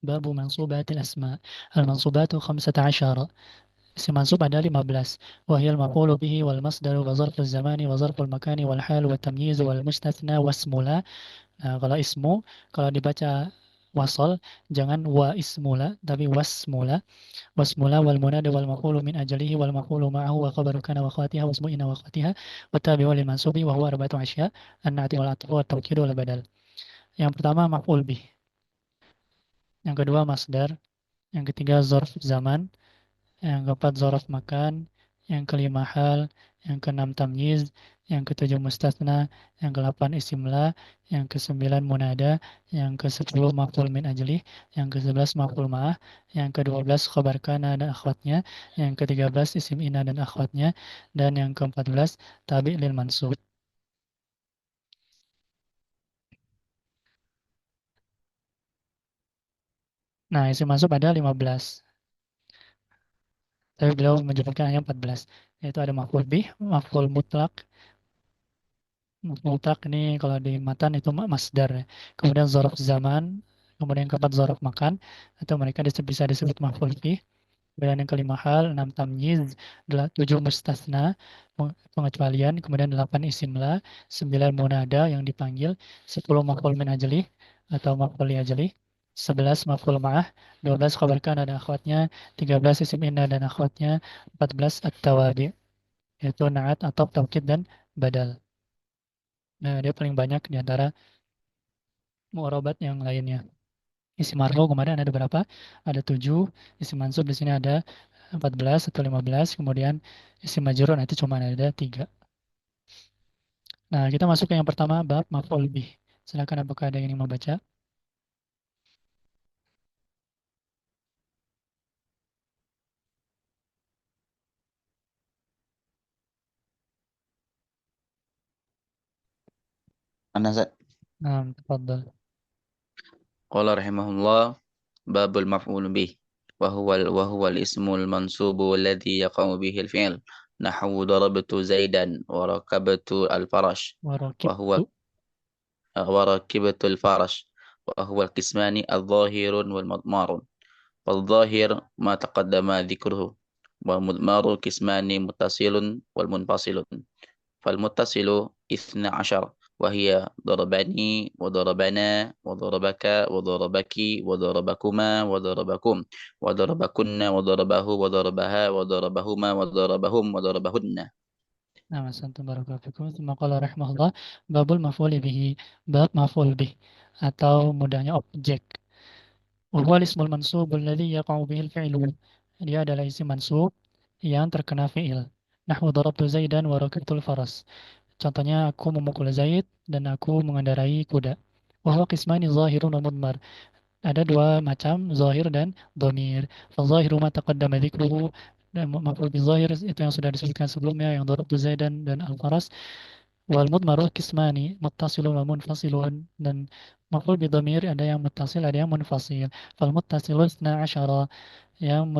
باب منصوبات الأسماء المنصوبات 15 اسم منصوب ada 15 وهي المفعول به والمصدر وظرف الزمان وظرف المكان والحال والتمييز والمستثنى واسم لا. Nah, kalau ismu kalau dibaca wasol jangan wa ismula tapi wasmula wasmula wal munada wal maf'ulu min ajalihi wal maf'ulu ma'ahu wa khabaru kana wa khawatiha wasmu inna wa khawatiha wa tabi'u lil mansubi wa huwa arba'atu asya an-na'ti wal atfu wa tawkidu wal badal. Yang pertama maf'ul bih, yang kedua masdar, yang ketiga zarf zaman, yang keempat zarf makan, yang kelima hal, yang keenam tamyiz, yang ketujuh mustasna, yang kedelapan isimla, yang kesembilan munada, yang kesepuluh maf'ul min ajlih, yang kesebelas maf'ul ma'ah, yang kedua belas khabar kana dan akhwatnya, yang ketiga belas isim ina dan akhwatnya, dan yang keempat belas tabi' lil mansub. Nah, isim mansub ada 15. Tapi beliau menyebutkan hanya 14. Yaitu ada maf'ul bih, maf'ul mutlak. Maf'ul mutlak ini kalau di matan itu masdar ya. Kemudian zorof zaman, kemudian yang keempat zorof makan, atau mereka bisa disebut maf'ul bih. Kemudian yang kelima hal, 6 tamyiz, 7 mustasna, pengecualian, kemudian 8 isimla, 9 munada yang dipanggil, 10 maf'ul min ajli atau maf'ul li ajli, 11 maf'ul ma'ah, 12 khabar kana dan akhwatnya, 13 isim inna dan akhwatnya, 14 at-tawabi, yaitu na'at atau taukid dan badal. Nah, dia paling banyak di antara mu'arabat yang lainnya. Isim marfu kemarin ada berapa? Ada 7, isim mansub di sini ada 14 atau 15, kemudian isim majrur nanti cuma ada 3. Nah, kita masuk ke yang pertama, bab maf'ul bih. Silakan apakah ada yang ingin membaca? Ana Hazan. Nah, tafadhol. قال رحمه الله باب المفعول به وهو الاسم المنصوب الذي يقع به الفعل نحو ضربت زيدا وركبت الفرش وهو Warakibtu. وركبت الفرش وهو القسمان الظاهر والمضمار والظاهر ما تقدم ذكره والمضمار قسمان متصل والمنفصل فالمتصل 12 وهي ضربني وضربنا وضربك وضربك وضربكما وضربكم وضربكن وضربه وضربها وضربهما وضربهم وضربهن. Nah, Assalamualaikum warahmatullahi wabarakatuh. Tsumma qala rahimahullah, babul maf'ul bihi, bab maf'ul bih atau mudahnya objek. Wa huwa ismul mansub alladhi yaqa'u bihi al-fi'lu. Dia adalah isim mansub yang terkena fi'il. Nahwu darabtu Zaidan wa rakibtul faras. Contohnya aku memukul Zaid dan aku mengendarai kuda. Wa huwa qismani zahirun wa mudmar. Ada dua macam zahir dan dhamir. Fa-zahiru ma taqaddama dzikruhu, dan maf'ul bi zahir itu yang sudah disebutkan sebelumnya yang darabtu Zaidan dan al-faras. Wal mudmaru qismani muttasilun wa munfasilun, dan maf'ul bi dhamir ada yang muttasil ada yang munfasil. Fal muttasilu 12, yang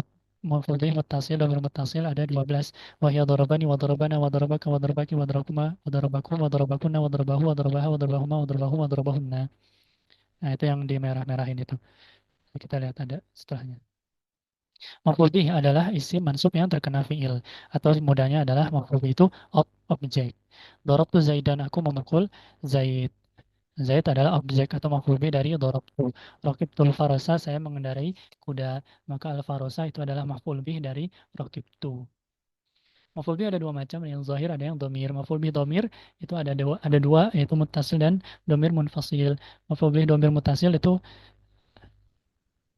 maf'ul bih muttasil dan muttasil ada 12. Wa hiya darabani wa darabana wa darabaka wa darabaki wa darabakuma wa darabakum wa darabakunna wa darabahu wa darabaha wa darabahuma wa darabahum wa darabahunna. Nah, itu yang di merah-merahin itu. Kita lihat ada setelahnya. Maf'ul bih adalah isim mansub yang terkena fi'il, atau mudahnya adalah maf'ul bih itu objek. Darabtu Zaidan, aku memukul Zaid. Zaid adalah objek atau maf'ul bih dari darabtu. Raqibtul farasa, saya mengendarai kuda. Maka al-farasa itu adalah maf'ul bih dari raqibtu. Maf'ul bih ada dua macam, yang zahir ada yang domir. Maf'ul bih domir itu ada dua, yaitu muttasil dan domir munfasil. Maf'ul bih domir muttasil itu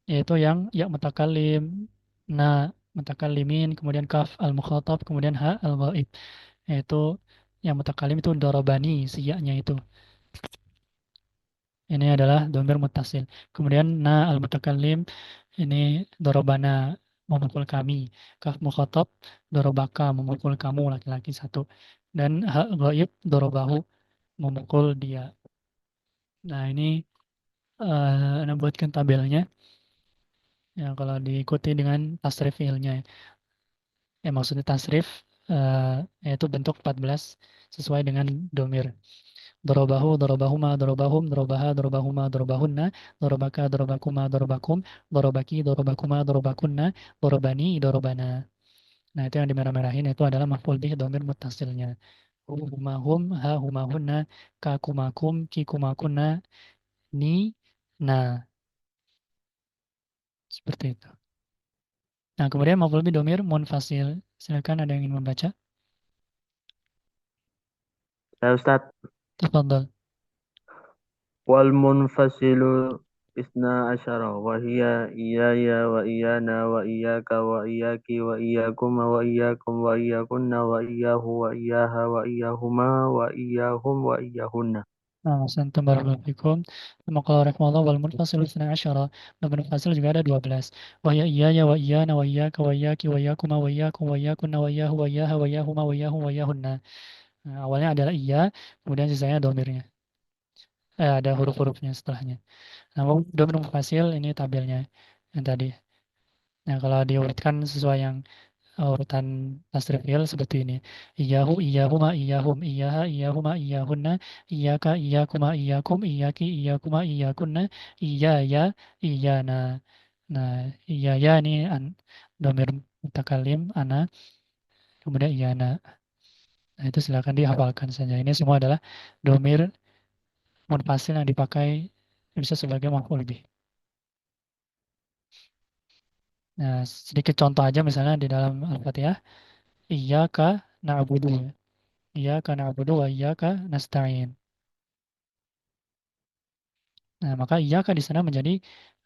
yaitu yang ya mutakallim, na mutakallimin, kemudian kaf al-mukhatab, kemudian ha al-ghaib. Yaitu yang mutakallim itu dorobani, siyaknya itu. Ini adalah domir muttasil. Kemudian na al-mutakallim ini dorobana, memukul kami. Kaf mukhatab dorobaka, memukul kamu laki-laki satu. Dan ha ghaib dorobahu, memukul dia. Nah, ini Anda buatkan tabelnya. Ya, kalau diikuti dengan tasrif fiilnya. Ya, maksudnya tasrif yaitu bentuk 14 sesuai dengan domir. Dorobahu, dorobahuma, dorobahum, dorobaha, dorobahuma, dorobahunna, dorobaka, dorobakuma, dorobakum, dorobaki, dorobakuma, dorobakunna, dorobani, dorobana. Nah, itu yang dimerah-merahin itu adalah maf'ul bih domir muttasilnya. Humahum, ha humahunna, ka kumakum, ki kumakunna, ni, na. Seperti itu. Nah, kemudian maf'ul bih domir munfasil. Silakan ada yang ingin membaca. Ya Ustaz, Tafadhal. wal munfasilu isna asyara wa hiya iyaya wa iyana wa iyaka wa iyaki wa iyakuma wa iyakum wa iyakunna wa iyahu wa iyaha wa iyahuma wa iyahum wa iyahunna. Nah, Santum barakallahu fikum. Sama kalau rahmatullah wal munfasil isna asyara. Dan munfasil juga ada 12. Wa ya iyaya wa iyana wa iyaka wa iyaki wa iyakuma wa iyakum wa iyakunna wa iyahu wa iyaha wa iyahuma wa iyahum wa iyahunna. Nah, awalnya adalah iya, kemudian sisanya domirnya. Ada huruf-hurufnya setelahnya. Nah, domir munfasil ini tabelnya yang tadi. Nah, kalau diurutkan sesuai yang urutan tasrif fi'il seperti ini. Iyahu, iyahuma, iyahum, iyaha, iyahuma, iyahunna, iyaka, iyakuma, iyakum, iyaki, iyakuma, iyakunna, iyaya, iyana. Nah, iyaya ini domir mutakalim, ana, kemudian iyana. Nah, itu silakan dihafalkan saja. Ini semua adalah domir munfasil yang dipakai bisa sebagai maf'ul bih. Nah, sedikit contoh aja misalnya di dalam Al-Fatihah, iyyaka na'budu. Iyyaka na'budu wa iyyaka nasta'in. Nah, maka iyyaka di sana menjadi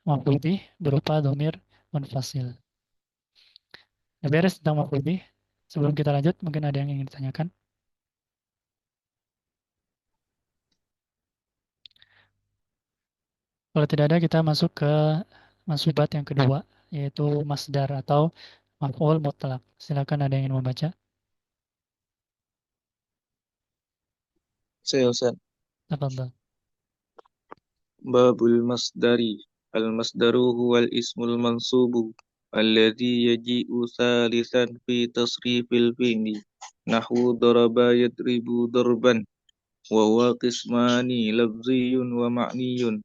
maf'ul bih berupa domir munfasil. Nah, beres tentang maf'ul bih. Sebelum kita lanjut, mungkin ada yang ingin ditanyakan. Kalau tidak ada, kita masuk ke masubat yang kedua, yaitu masdar atau maf'ul mutlak. Silakan ada yang ingin membaca. Saya Ustaz. Tafadhal. Babul masdari. Al-masdaru huwal ismul mansubu alladhi yaji'u thalithan fi tasrifil fi'li. Nahwu daraba yadribu darban. Wa huwa qismani lafziyun wa ma'niyun.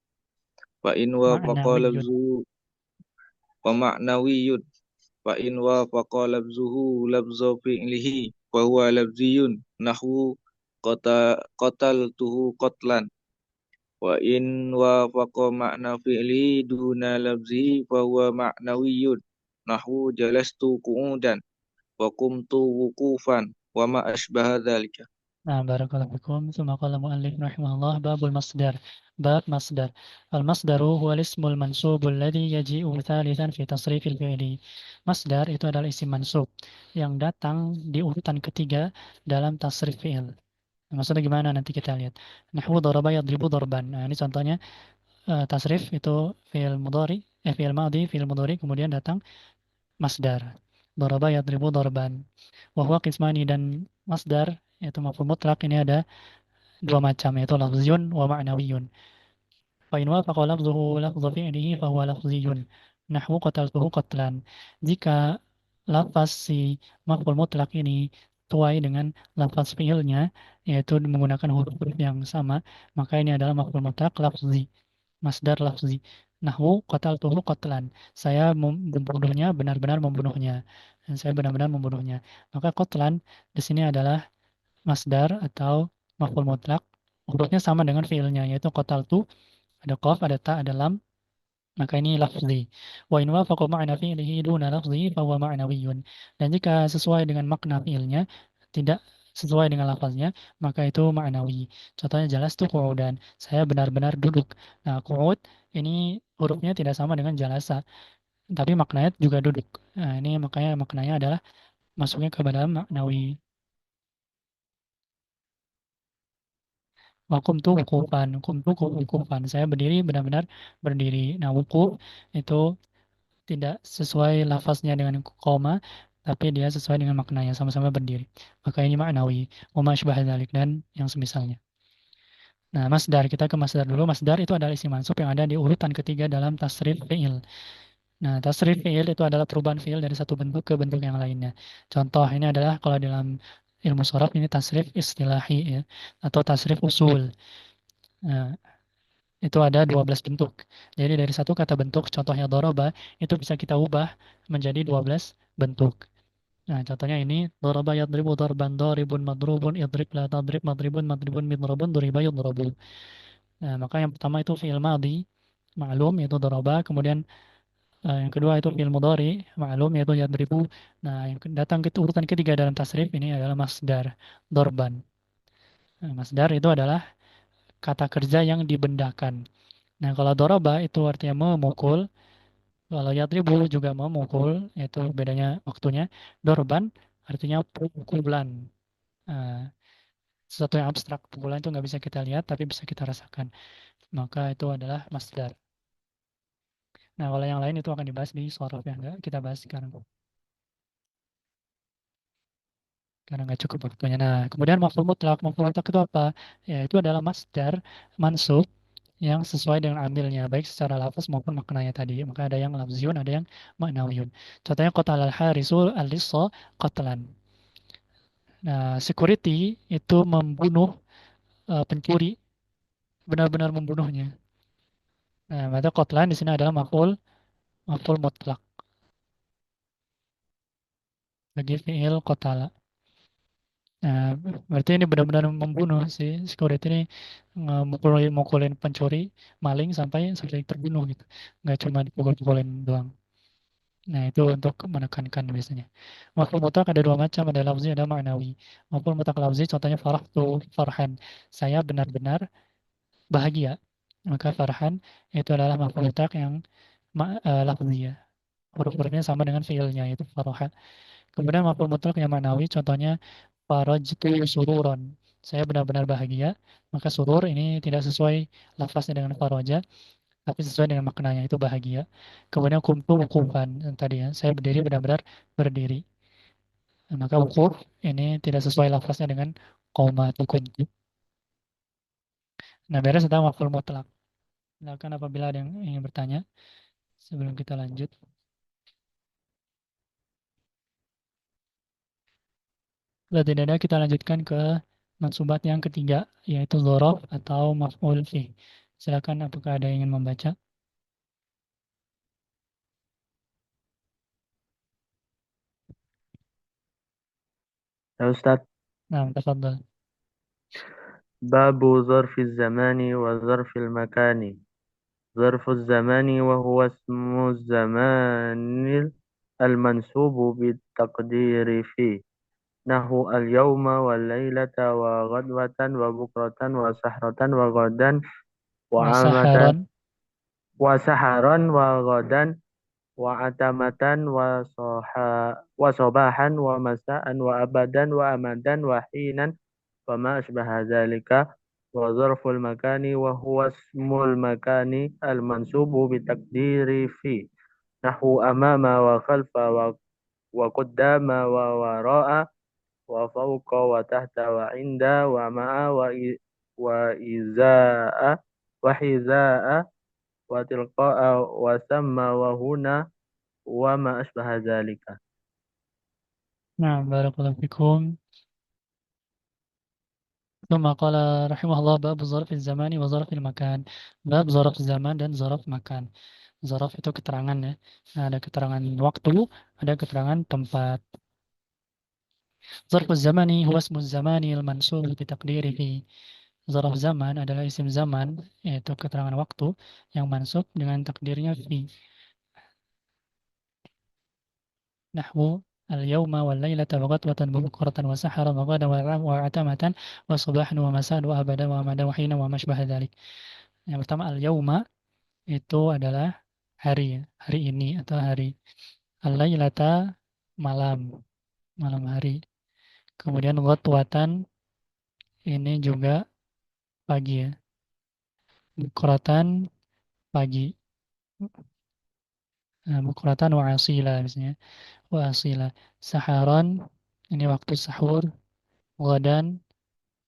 Fa in wafaqa Ma'nawiyun. lafzuhu wa ma'nawiyun. Fa in wafaqa lafzuhu lafza fi'lihi fa huwa lafziyun. Nahwu qataltuhu qatlan. Wa in wafaqa ma'na fi'li duna lafzi fa huwa ma'nawiyyun. Nahwu jalastu qu'udan wa qumtu wuqufan wa ma asbaha dzalika. Nah, barakallahu fikum. Tsumma qala mu'allif rahimahullah babul masdar. Bab masdar. Al-masdaru huwa ismul mansub alladhi yaji'u thalithan fi tasrifil fi'li. Masdar itu adalah isim mansub yang datang di urutan ketiga dalam tasrif fi'il. Maksudnya gimana nanti kita lihat. Nahwu daraba yadribu darban. Nah, ini contohnya tasrif itu fi'il mudhari, fi'il madhi, fi'il mudhari kemudian datang masdar. Daraba yadribu darban. Wa huwa qismani, dan masdar yaitu maf'ul mutlak ini ada dua macam, yaitu lafziyun wa ma'nawiyun. Fa in wafaqa lafzuhu lafzu fi'lihi fa huwa lafziyun. Nahwu qataltuhu qatlan. Jika lafaz si maf'ul mutlak ini sesuai dengan lafaz fi'ilnya, yaitu menggunakan huruf-huruf yang sama, maka ini adalah maf'ul mutlak lafzi, masdar lafzi. Nahwu qataltuhu qatlan. Saya membunuhnya, benar-benar membunuhnya. Dan saya benar-benar membunuhnya. Maka qatlan di sini adalah masdar atau maf'ul mutlak hurufnya sama dengan fiilnya, yaitu qataltu, ada qaf, ada ta, ada lam, maka ini lafzi. Wa in wafaqa ma'na fi'lihi duna lafzi fa huwa ma'nawiyyun. Dan jika sesuai dengan makna fiilnya, tidak sesuai dengan lafaznya, maka itu ma'nawi. Contohnya jelas tuh qu'udan. Saya benar-benar duduk. Nah, qu'ud ini hurufnya tidak sama dengan jalasa, tapi maknanya juga duduk. Nah, ini makanya maknanya adalah masuknya ke dalam maknawi. Wakum tuh wukufan, kum tuh wukufan. Saya berdiri benar-benar berdiri. Nah, wukuf itu tidak sesuai lafaznya dengan koma, tapi dia sesuai dengan maknanya, sama-sama berdiri. Maka ini maknawi, wa ma sybaha dzalik, dan yang semisalnya. Nah, masdar, kita ke masdar dulu. Masdar itu adalah isim mansub yang ada di urutan ketiga dalam tasrif fi'il. Nah, tasrif fi'il itu adalah perubahan fi'il dari satu bentuk ke bentuk yang lainnya. Contoh ini adalah kalau dalam ilmu sorof ini tasrif istilahi ya, atau tasrif usul. Nah, itu ada 12 bentuk. Jadi dari satu kata bentuk, contohnya doroba, itu bisa kita ubah menjadi 12 bentuk. Nah, contohnya ini, doroba yadribu dorban, doribun madrubun, idrib la tadrib, madribun madribun, midrobun, duriba yudrobu. Nah, maka yang pertama itu fi'il madhi, ma'lum, yaitu doroba. Kemudian yang kedua itu fi'il mudhari, ma'lum, yaitu yadribu. Nah, yang datang ke urutan ketiga dalam tasrif ini adalah masdar, dorban. Nah, masdar itu adalah kata kerja yang dibendakan. Nah, kalau doroba itu artinya memukul, kalau yadribu juga memukul, itu bedanya waktunya. Dorban artinya pukulan. Nah, sesuatu yang abstrak, pukulan itu nggak bisa kita lihat, tapi bisa kita rasakan. Maka itu adalah masdar. Nah, kalau yang lain itu akan dibahas di sorof yang nggak kita bahas sekarang. Karena nggak cukup waktunya. Nah, kemudian maf'ul mutlak. Maf'ul mutlak itu apa? Ya, itu adalah masdar mansub yang sesuai dengan amilnya, baik secara lafaz maupun maknanya tadi. Maka ada yang lafziun, ada yang maknawiyun. Contohnya qatal al-harisul al-lissa qatlan. Nah, security itu membunuh pencuri, benar-benar membunuhnya. Nah, maka qatlan di sini adalah maf'ul mutlak bagi fi'il qatala. Nah, berarti ini benar-benar membunuh si security ini, mukulin pencuri, maling sampai terbunuh gitu. Nggak cuma dipukul-pukulin doang. Nah, itu untuk menekankan biasanya. Maf'ul mutlak ada dua macam, ada lafzi, ada ma'nawi. Maf'ul mutlak lafzi, contohnya farahtu, farhan. Saya benar-benar bahagia. Maka farhan itu adalah maf'ul mutlak yang lafzi ya. Huruf-hurufnya sama dengan fiilnya, yaitu faraha. Kemudian maf'ul mutlak yang ma'nawi, contohnya farajtu sururon. Saya benar-benar bahagia. Maka surur ini tidak sesuai lafaznya dengan faraja, tapi sesuai dengan maknanya, itu bahagia. Kemudian kumtu wukufan, yang tadi ya, saya berdiri benar-benar berdiri. Nah, maka wukuf ini tidak sesuai lafaznya dengan koma atau kuntu. Nah, beres tentang maf'ul mutlak. Silakan apabila ada yang ingin bertanya sebelum kita lanjut. Kalau tidak ada, kita lanjutkan ke mansubat yang ketiga, yaitu dzaraf atau maf'ul fi. Silakan apakah ada yang ingin membaca? Ya Ustaz, Nah, tafadhal. babu zarfi zamani wa zarfil makani. ظرف الزمان وهو اسم الزمان المنسوب بالتقدير فيه نحو اليوم والليلة وغدوة وبكرة وسحرة وغدا وعامة Wasaharon. وسحرا وغدا وعتمة وصباحا ومساء وأبدا وأمدا وحينا وما أشبه ذلك. وظرف المكان وهو اسم المكان المنسوب بتقدير فيه نحو أمام وخلف وقدام ووراء وفوق وتحت وعند ومع وإزاء وحذاء وتلقاء وثم وهنا وما أشبه ذلك. Nah, barakallahu fikum. ثم قال رحمه الله bab zarf zaman wa zarf makan. Bab zarf zaman dan zarf makan. Zarf itu keterangan ya. Nah, ada keterangan waktu, ada keterangan tempat. Zarf zamani huwa ismu zamani al-mansub bi taqdirihi. Zarf zaman adalah isim zaman, yaitu keterangan waktu yang mansub dengan takdirnya fi. Nahwu al-yawma wal laylata wa ghadwatan wa bukratan wa saharan wa ghadan wa atamatan wa subahan wa masaan wa abadan wa amadan wa hina wa mashbaha dzalik. Yang pertama al-yawma itu adalah hari, hari ini atau hari. Al-laylata malam, malam hari. Kemudian ghadwatan ini juga pagi ya. Bukratan pagi. Bukratan wa asila misalnya. Wa asila. Saharan ini waktu sahur. Ghadan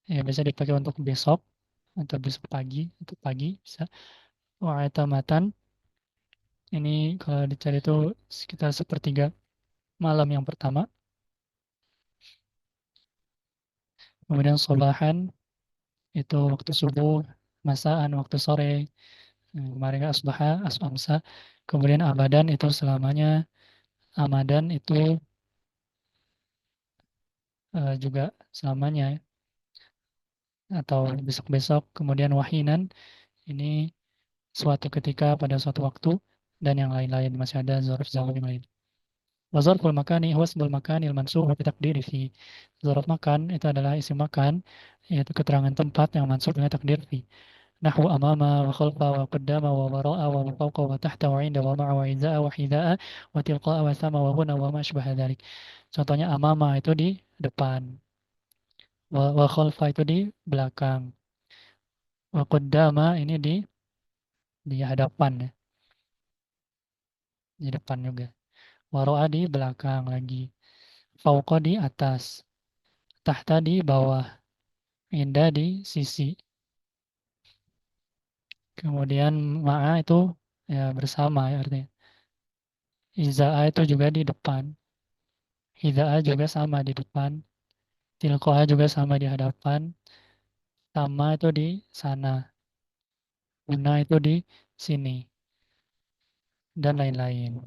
ya bisa dipakai untuk besok atau besok pagi, untuk pagi bisa. Wa atamatan ini kalau dicari itu sekitar sepertiga malam yang pertama. Kemudian sobahan itu waktu subuh, masaan waktu sore. Kemarin kan asbaha, asbamsa. Kemudian abadan itu selamanya, amadan itu juga selamanya ya, atau besok-besok. Kemudian wahinan ini suatu ketika pada suatu waktu dan yang lain-lain masih ada zarf zaman yang lain. Wa zarful makani huwa ismul makanil mansub bi taqdiri fi. Zarf makan itu adalah isim makan yaitu keterangan tempat yang mansub dengan takdir fi. Nahwu amama wa khalfa wa qaddama wa wara'a wa fawqa wa tahta wa 'inda wa ma'a wa iza'a wa hidha'a wa tilqa'a wa sama wa huna wa ma asbaha dzalik. Contohnya amama itu di depan, wa khalfa itu di belakang, wa qaddama ini di hadapan ya, di depan juga. Wa ra'a di belakang lagi. Fawqa di atas, tahta di bawah, inda di sisi. Kemudian ma'a itu ya bersama ya artinya. Iza'a itu juga di depan. Hida'a juga sama di depan. Tilqa'a juga sama di hadapan. Sama itu di sana. Guna itu di sini. Dan lain-lain.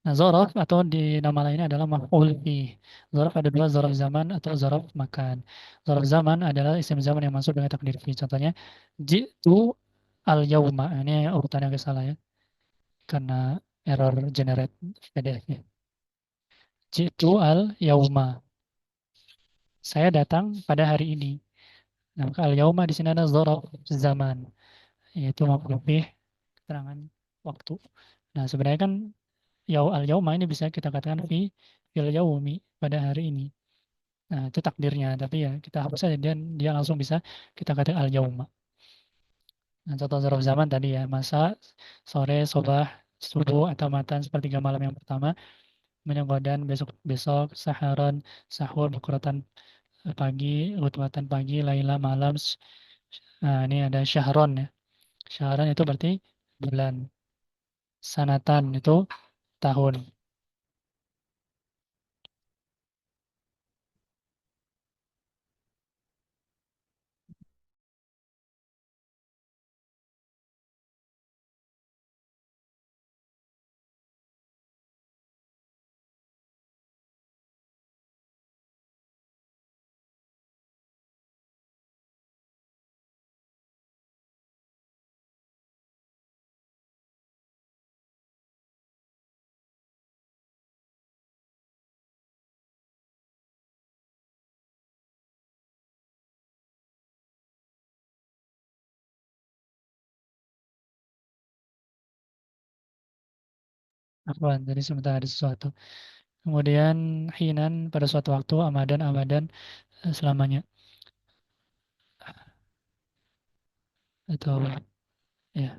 Nah, zorof atau di nama lainnya adalah maf'ul fi. Zorof ada dua, zorof zaman atau zorof makan. Zorof zaman adalah isim zaman yang masuk dengan takdir fi. Contohnya, jitu al-yauma. Ini urutannya agak salah ya. Karena error generate PDF-nya. Jitu al-yauma. Saya datang pada hari ini. Nah, maka al-yauma di sini ada zorof zaman. Yaitu maf'ul fi, keterangan waktu. Nah, sebenarnya kan al-yauma ini bisa kita katakan fil yaumi, pada hari ini. Nah, itu takdirnya, tapi ya kita hapus saja dan dia langsung bisa kita katakan al-yauma. Nah, contoh zarf zaman tadi ya, masa, sore, sobah, subuh, atau matan sepertiga malam yang pertama, menyegodan besok-besok, saharan, sahur, bukratan pagi, utwatan pagi, laila malam. Nah, ini ada syahron ya. Syahron itu berarti bulan. Sanatan itu tahun. Afwan, jadi sebentar ada sesuatu. Kemudian hinan pada suatu waktu, amadan amadan selamanya. Atau ya.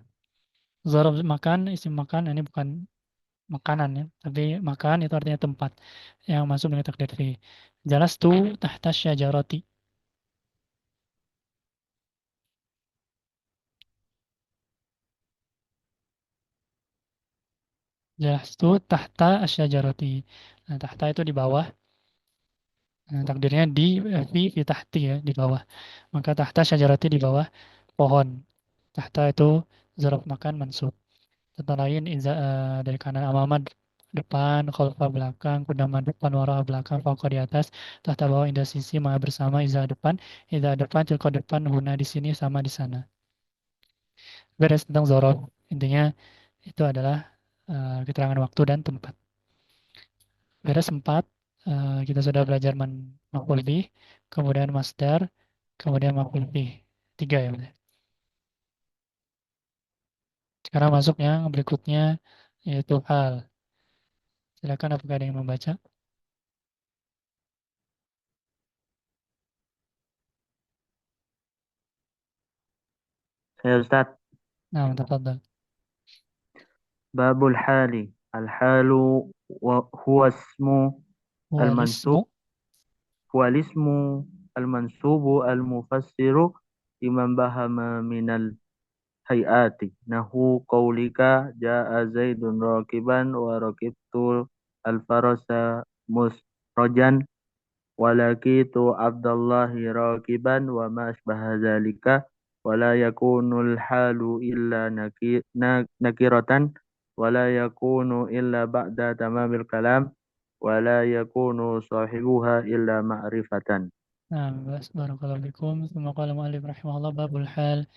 Zarf makan, isim makan ini bukan makanan ya, tapi makan itu artinya tempat yang masuk dengan takdir fi. Jalastu tahta syajarati. Jalastu tahta syajarati. Nah, tahta itu di bawah. Nah, takdirnya fi tahti ya, di bawah. Maka tahta syajarati di bawah pohon. Tahta itu zarf makan mansub. Contoh lain dari kanan amamad depan, khalfa belakang, qudama depan, wara belakang, fauqa di atas, tahta bawah, indah sisi, ma bersama, iza depan, tilqa depan, huna di sini, sama di sana. Beres tentang zorof. Intinya itu adalah keterangan waktu dan tempat. Beres 4, kita sudah belajar maf'ul bih, kemudian masdar, kemudian maf'ul bih. 3 ya. Benar. Sekarang masuk yang berikutnya, yaitu hal. Silakan apakah ada yang membaca? Saya Ustaz. Nah, tafadhal. Babul hali. Al-halu huwa ismu al-mansub. Walismu. Huwa ismu al-mansubu al-mufassiru liman bahama minal hayati. Nahu qawlika ja'a zaidun rakiban wa rakibtu al-farasa musrajan walakitu abdallahi rakiban wa ma asbaha zalika wala yakunul halu illa nakiratan wala yakunu illa ba'da tamamil kalam wala yakunu sahibuha illa ma'rifatan. Nah, barakallahu fikum. Tsumma qala mu'allif rahimahullah babul hal.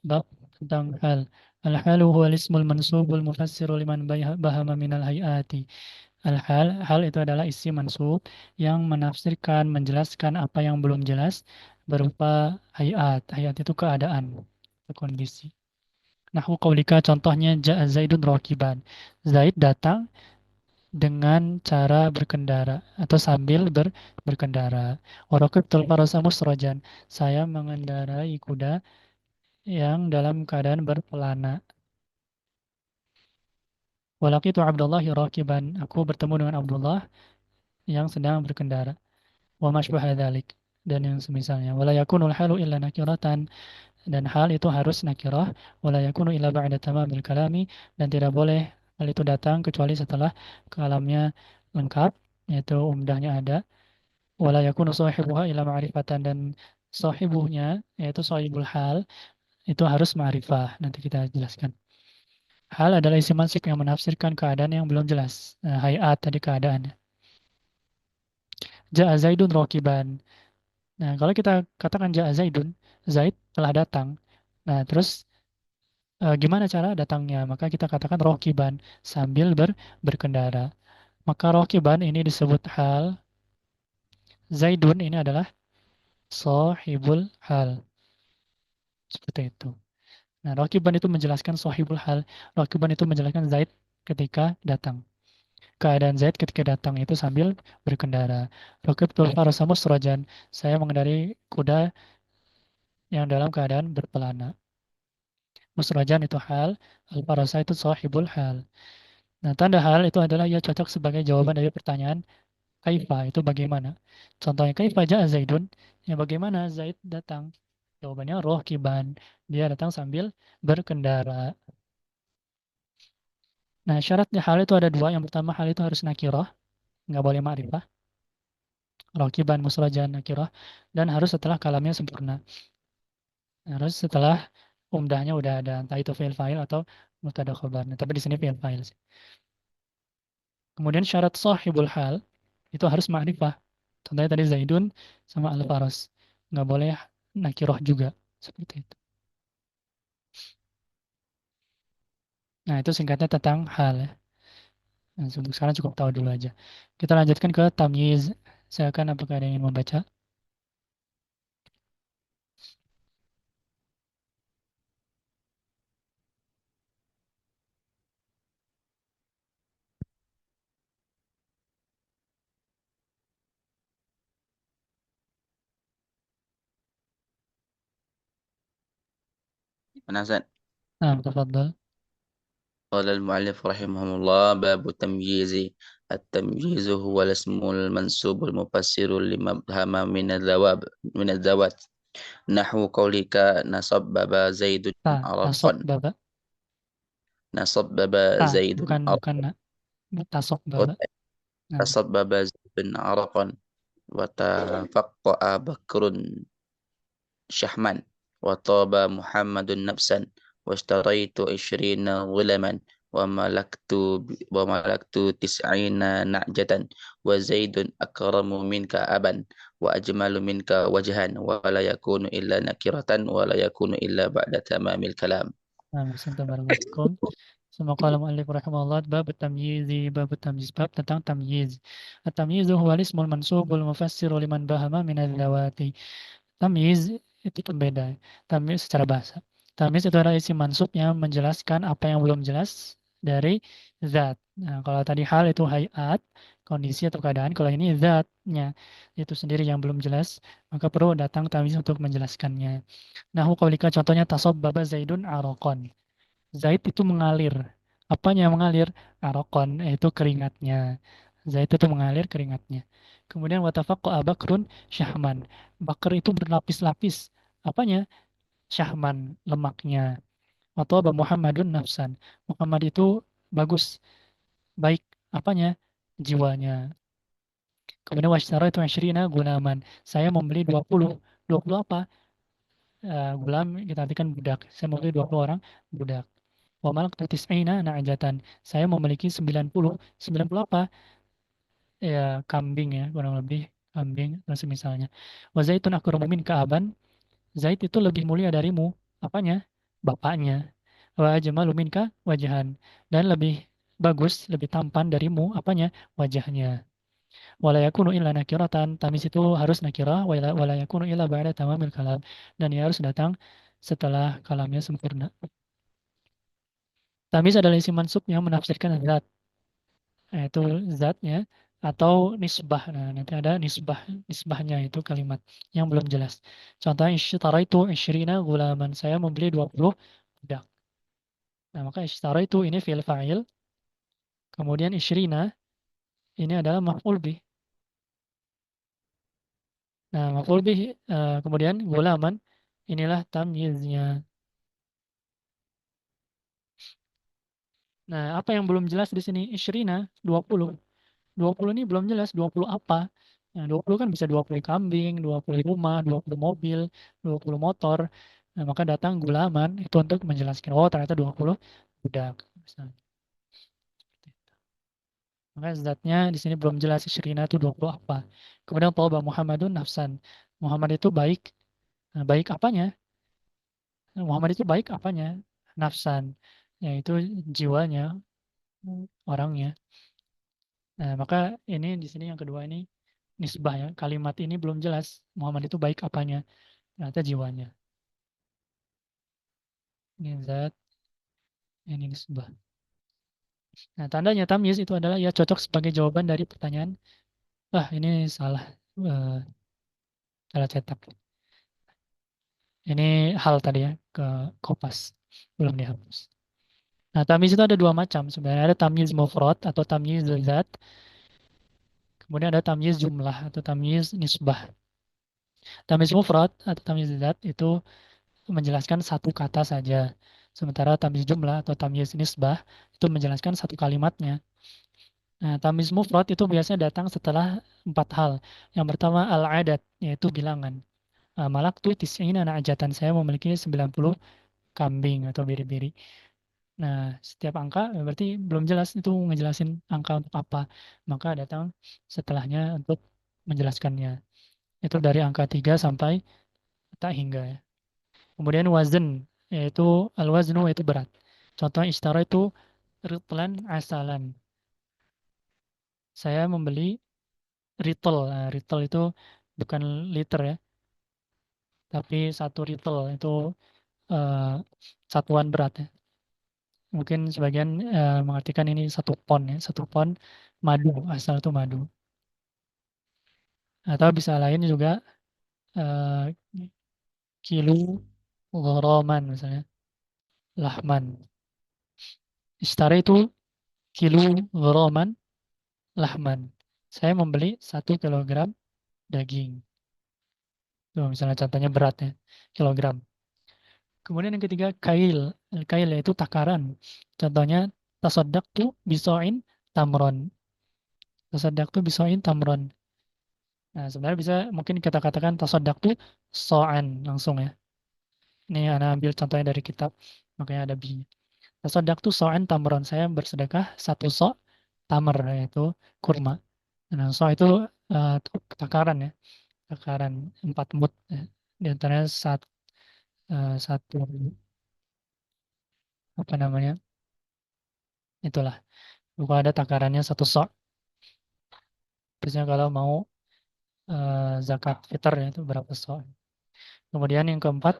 Bab tentang hal. Al-halu huwa al-ismul mansubul mufassiru liman bahama minal hayati. Al-hal, hal itu adalah isim mansub yang menafsirkan, menjelaskan apa yang belum jelas berupa hayat. Hayat itu keadaan atau kondisi. Nahwu qaulika, contohnya ja'a Zaidun rakiban. Zaid datang dengan cara berkendara atau sambil berkendara. Warakibtul farasa musrajan. Saya mengendarai kuda yang dalam keadaan berpelana. Walakitu Abdullah rakiban. Aku bertemu dengan Abdullah yang sedang berkendara. Wa masybaha dzalik, dan yang semisalnya. Wala yakunul halu illa nakiratan, dan hal itu harus nakirah. Wala yakunu illa ba'da tamamil kalami, dan tidak boleh hal itu datang kecuali setelah kalamnya lengkap, yaitu umdahnya ada. Wala yakunu sahibuha illa ma'rifatan, dan sahibuhnya yaitu sahibul hal itu harus ma'rifah. Nanti kita jelaskan. Hal adalah isim mansub yang menafsirkan keadaan yang belum jelas. Hayat tadi keadaannya. Ja'a Zaidun rakiban. Nah, kalau kita katakan ja'a Zaidun, Zaid telah datang. Nah, terus gimana cara datangnya? Maka kita katakan rokiban, sambil berkendara. Maka rokiban ini disebut hal. Zaidun ini adalah sahibul hal. Seperti itu. Nah, rokiban itu menjelaskan sahibul hal. Rokiban itu menjelaskan Zaid ketika datang. Keadaan Zaid ketika datang itu sambil berkendara. Rokibtul farasa musrajan. Saya mengendari kuda yang dalam keadaan berpelana. Musrajan itu hal, al-farasa itu sahibul hal. Nah, tanda hal itu adalah ia cocok sebagai jawaban dari pertanyaan kaifa, itu bagaimana. Contohnya kaifa ja'a Zaidun, ya bagaimana Zaid datang? Jawabannya rohkiban, dia datang sambil berkendara. Nah, syaratnya hal itu ada dua. Yang pertama, hal itu harus nakirah, nggak boleh ma'rifah. Rohkiban, musrajan, nakirah. Dan harus setelah kalamnya sempurna. Harus setelah umdahnya udah ada, entah itu fi'il fa'il atau mubtada khabar. Nah, tapi di sini fi'il fa'il sih. Kemudian syarat sahibul hal itu harus ma'rifah. Contohnya tadi Zaidun sama Al-Faras. Nggak boleh nakiroh juga. Seperti itu. Nah, itu singkatnya tentang hal ya. Nah, untuk sekarang cukup tahu dulu aja. Kita lanjutkan ke tamyiz. Silakan apakah ada yang ingin membaca? Penasaran. Nah, tafadhal. قال المؤلف رحمه الله باب التمييز. التمييز هو الاسم المنسوب المفسر لمبهم من الذوات نحو قولك نصبب زيد Tasok عرقا. baba. نصبب زيد Bukan عرقا tasok baba. Nah, تصبب زيد عرقا وتفقأ بكر شحما وطاب محمد نفسا واشتريت 20 غلما وملكت 90 نعجة وزيد أكرم منك أبا وأجمل منك وجها ولا يكون إلا نكرة ولا يكون إلا بعد تمام الكلام. Ahsantum barakallahu fikum. Suma qala mu'allif rahimahullah bab tamyiz bab tentang tamyiz. At-tamyizu huwa al-ismul mansubul mufassiru liman bahama min al-zawati. Tamyiz itu pembeda. Tamyiz secara bahasa. Tamyiz itu adalah isim mansub yang menjelaskan apa yang belum jelas dari zat. Nah, kalau tadi hal itu hayat, kondisi atau keadaan. Kalau ini zatnya itu sendiri yang belum jelas, maka perlu datang tamyiz untuk menjelaskannya. Nahu qaulika contohnya tasabbaba Zaidun araqan. Zaid itu mengalir. Apanya yang mengalir? Araqan, yaitu keringatnya. Zaid itu mengalir keringatnya. Kemudian watafaqqa Bakrun syahman. Bakar itu berlapis-lapis. Apanya? Syahman, lemaknya. Atau Muhammadun nafsan. Muhammad itu bagus, baik. Apanya? Jiwanya. Kemudian washtara itu asyrina gulaman. Saya membeli 20. 20 apa? Gulam kita artikan budak. Saya membeli 20 orang budak. Wa malaktu tis'ina na'jatan. Saya memiliki 90. 90 apa? Ya, kambing ya, kurang lebih kambing atau semisalnya. Wa zaitun akramu minka aban. Zaid itu lebih mulia darimu. Apanya? Bapaknya. Wa ajmalu minka wajahan. Dan lebih bagus, lebih tampan darimu. Apanya? Wajahnya. Wala yakunu illa nakiratan. Tamis itu harus nakirah. Wala yakunu illa ba'da tamamil kalam. Dan ia harus datang setelah kalamnya sempurna. Tamis adalah isim mansub yang menafsirkan zat, yaitu zatnya atau nisbah. Nah, nanti ada nisbahnya itu kalimat yang belum jelas. Contohnya itu isyrina gulaman. Saya membeli 20 budak. Nah, maka itu ini fi'il fa'il. Kemudian isyrina ini adalah maf'ul bih. Nah, maf'ul bih kemudian gulaman inilah tamyiznya. Nah, apa yang belum jelas di sini? Isyrina 20. 20 ini belum jelas 20 apa. Nah, 20 kan bisa 20 kambing, 20 rumah, 20 mobil, 20 motor. Nah, maka datang gulaman itu untuk menjelaskan, oh ternyata 20 budak. Misalnya. Maka zatnya di sini belum jelas Sirina itu 20 apa. Kemudian Tauba Muhammadun nafsan. Muhammad itu baik. Nah, baik apanya? Muhammad itu baik apanya? Nafsan. Yaitu jiwanya, orangnya. Nah, maka ini di sini yang kedua ini nisbah ya. Kalimat ini belum jelas. Muhammad itu baik apanya? Ternyata jiwanya. Ini zat, ini nisbah. Nah, tandanya tamyiz itu adalah ya cocok sebagai jawaban dari pertanyaan. Ini salah. eh, Salah cetak. Ini hal tadi ya, ke kopas. Belum dihapus. Nah, tamyiz itu ada dua macam. Sebenarnya ada tamyiz mufrad atau tamyiz zat. Kemudian ada tamyiz jumlah atau tamyiz nisbah. Tamyiz mufrad atau tamyiz zat itu menjelaskan satu kata saja. Sementara tamyiz jumlah atau tamyiz nisbah itu menjelaskan satu kalimatnya. Nah, tamyiz mufrad itu biasanya datang setelah empat hal. Yang pertama al-adat, yaitu bilangan. Malak tu tis'ina na'jatan, saya memiliki 90 kambing atau biri-biri. Nah, setiap angka berarti belum jelas itu ngejelasin angka untuk apa. Maka datang setelahnya untuk menjelaskannya. Itu dari angka 3 sampai tak hingga ya. Kemudian wazn, yaitu al-waznu, yaitu berat. Contoh istara itu ritlan asalan. Saya membeli ritel. Nah, ritel itu bukan liter ya, tapi satu ritel itu eh, satuan berat ya. Mungkin sebagian mengartikan ini satu pon ya, satu pon madu, asal itu madu. Atau bisa lain juga eh, kilo gharaman misalnya, lahman. Istara itu kilo gharaman, lahman. Saya membeli 1 kilogram daging. Tuh, misalnya contohnya berat ya, kilogram. Kemudian yang ketiga kail. Kail yaitu takaran. Contohnya tasaddaq tu bisoin tamron. Tasaddaq tu bisoin tamron. Nah, sebenarnya bisa mungkin kita katakan tasaddaq tu so'an langsung ya. Ini Anda ambil contohnya dari kitab, makanya ada bi. Tasaddaqtu so'an tamron. Saya bersedekah satu so' tamar, yaitu kurma. Nah, so' itu takaran ya. Takaran 4 mud. Di antaranya satu, apa namanya, itulah. Bukan ada takarannya satu so'. Biasanya kalau mau zakat fitr ya, itu berapa so'. Kemudian yang keempat,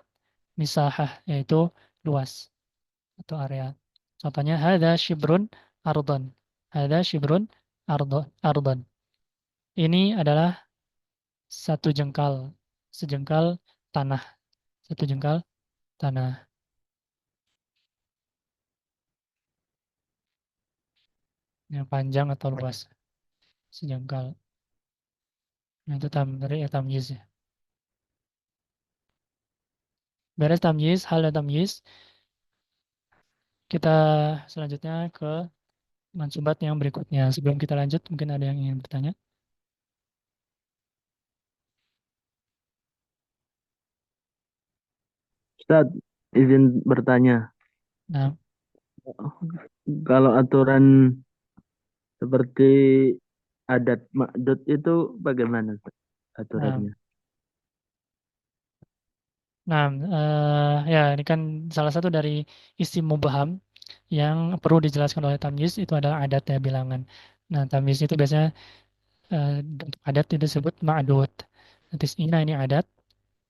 misahah, yaitu luas atau area. Contohnya, hadza shibrun ardon. Hadza shibrun ardon. Ini adalah satu jengkal, sejengkal tanah, satu jengkal tanah. Yang panjang atau luas, sejengkal. Nah, itu dari tamyiz ya. Beres tamyiz, hal dan tamyiz, kita selanjutnya ke mansubat yang berikutnya. Sebelum kita lanjut, mungkin ada yang ingin bertanya. Ustaz, izin bertanya. Nah, Kalau aturan seperti adat makdud itu bagaimana Ustaz, nah, aturannya? nah, ya ini kan salah satu dari isim mubham yang perlu dijelaskan oleh tamyiz itu adalah adat ya, bilangan. Nah, tamyiz itu biasanya bentuk adat itu disebut ma'dud. Nanti ini adat,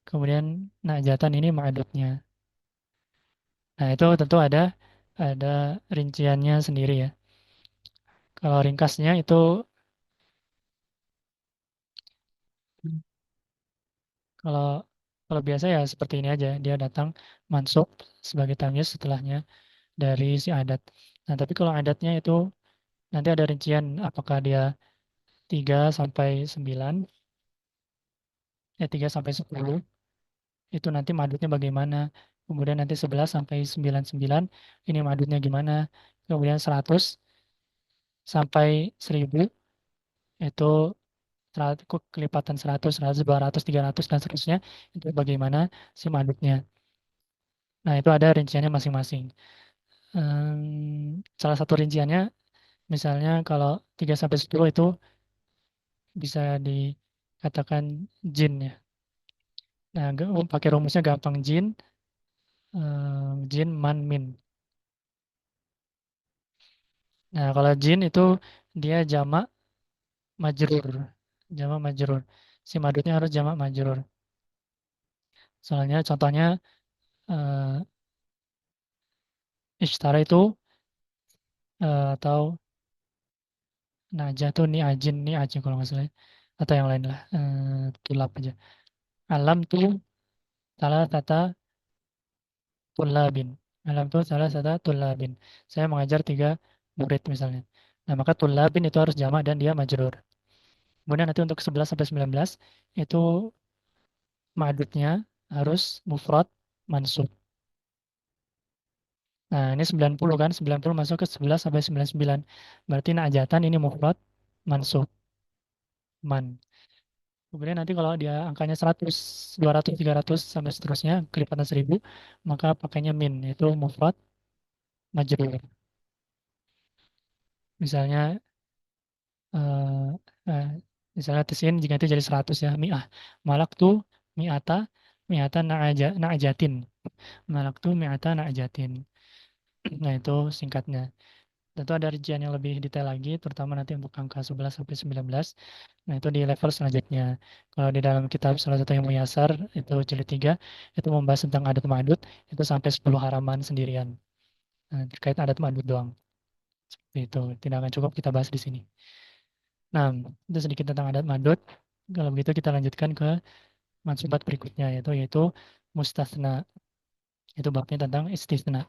kemudian najatan ini ma'dudnya. Nah, itu tentu ada rinciannya sendiri ya. Kalau ringkasnya itu, kalau kalau biasa ya seperti ini aja, dia datang mansub sebagai tamyiz setelahnya dari si adat. Nah, tapi kalau adatnya itu nanti ada rincian apakah dia 3 sampai 9, 3 sampai 10, itu nanti madutnya bagaimana. Kemudian nanti 11 sampai 99, ini madutnya gimana. Kemudian 100 sampai 1000, itu kelipatan 100, 100, 200, 300, dan seterusnya, itu bagaimana si madutnya. Nah, itu ada rinciannya masing-masing. Salah satu rinciannya, misalnya kalau 3 sampai 10 itu bisa dikatakan jin ya. Nah, pakai rumusnya gampang, jin man min. Nah, kalau jin itu dia jamak majrur. Jamak majrur. Si madutnya harus jamak majrur. Soalnya contohnya eh, ishtara itu atau najah tuh ni ajin kalau nggak salah. Atau yang lain lah. Tulap aja. Alam tuh salah kata tulabin. Alam tuh salah kata tulabin. Saya mengajar 3 murid misalnya. Nah, maka tulabin itu harus jamak dan dia majrur. Kemudian nanti untuk 11 sampai 19 itu madutnya harus mufrad mansub. Nah, ini 90 kan, 90 masuk ke 11 sampai 99. Berarti najatan ini mufrad mansub, man. Kemudian nanti kalau dia angkanya 100, 200, 300 sampai seterusnya, kelipatan 1000, maka pakainya min, yaitu mufrad majrur. Misalnya eh, eh, misalnya tesin jika itu jadi 100 ya, mi'ah. Malak tuh mi'ata, mi'ata na'ajatin. Malak tuh mi'ata na'ajatin. Nah, itu singkatnya. Tentu ada rincian yang lebih detail lagi, terutama nanti untuk angka 11 sampai 19. Nah, itu di level selanjutnya. Kalau di dalam kitab salah satu yang Muyasar, itu jilid 3, itu membahas tentang adat ma'dud, itu sampai 10 haraman sendirian. Nah, terkait adat ma'dud doang. Seperti itu. Tidak akan cukup kita bahas di sini. Nah, itu sedikit tentang adat ma'dud. Kalau begitu kita lanjutkan ke mansubat berikutnya, yaitu mustasna. Itu babnya tentang istisna.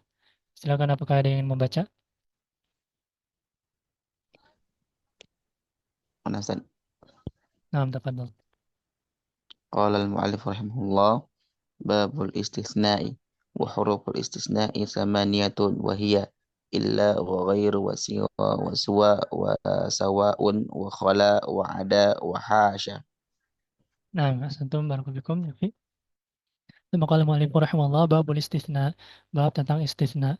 Silakan, apakah ada yang ingin membaca? Mana Ustaz? Nah, tafadhol. Qala al-mu'allif rahimahullah babul istisna'i wa huruful istisna'i samaniyatun wa hiya illa wa ghairu wa siwa wa suwa wa sawa'un wa khala wa ada wa hasya. Nah, Asantum barakallahu fikum. ثم قال المؤلف رحمه الله باب الاستثناء. Bab tentang istisna.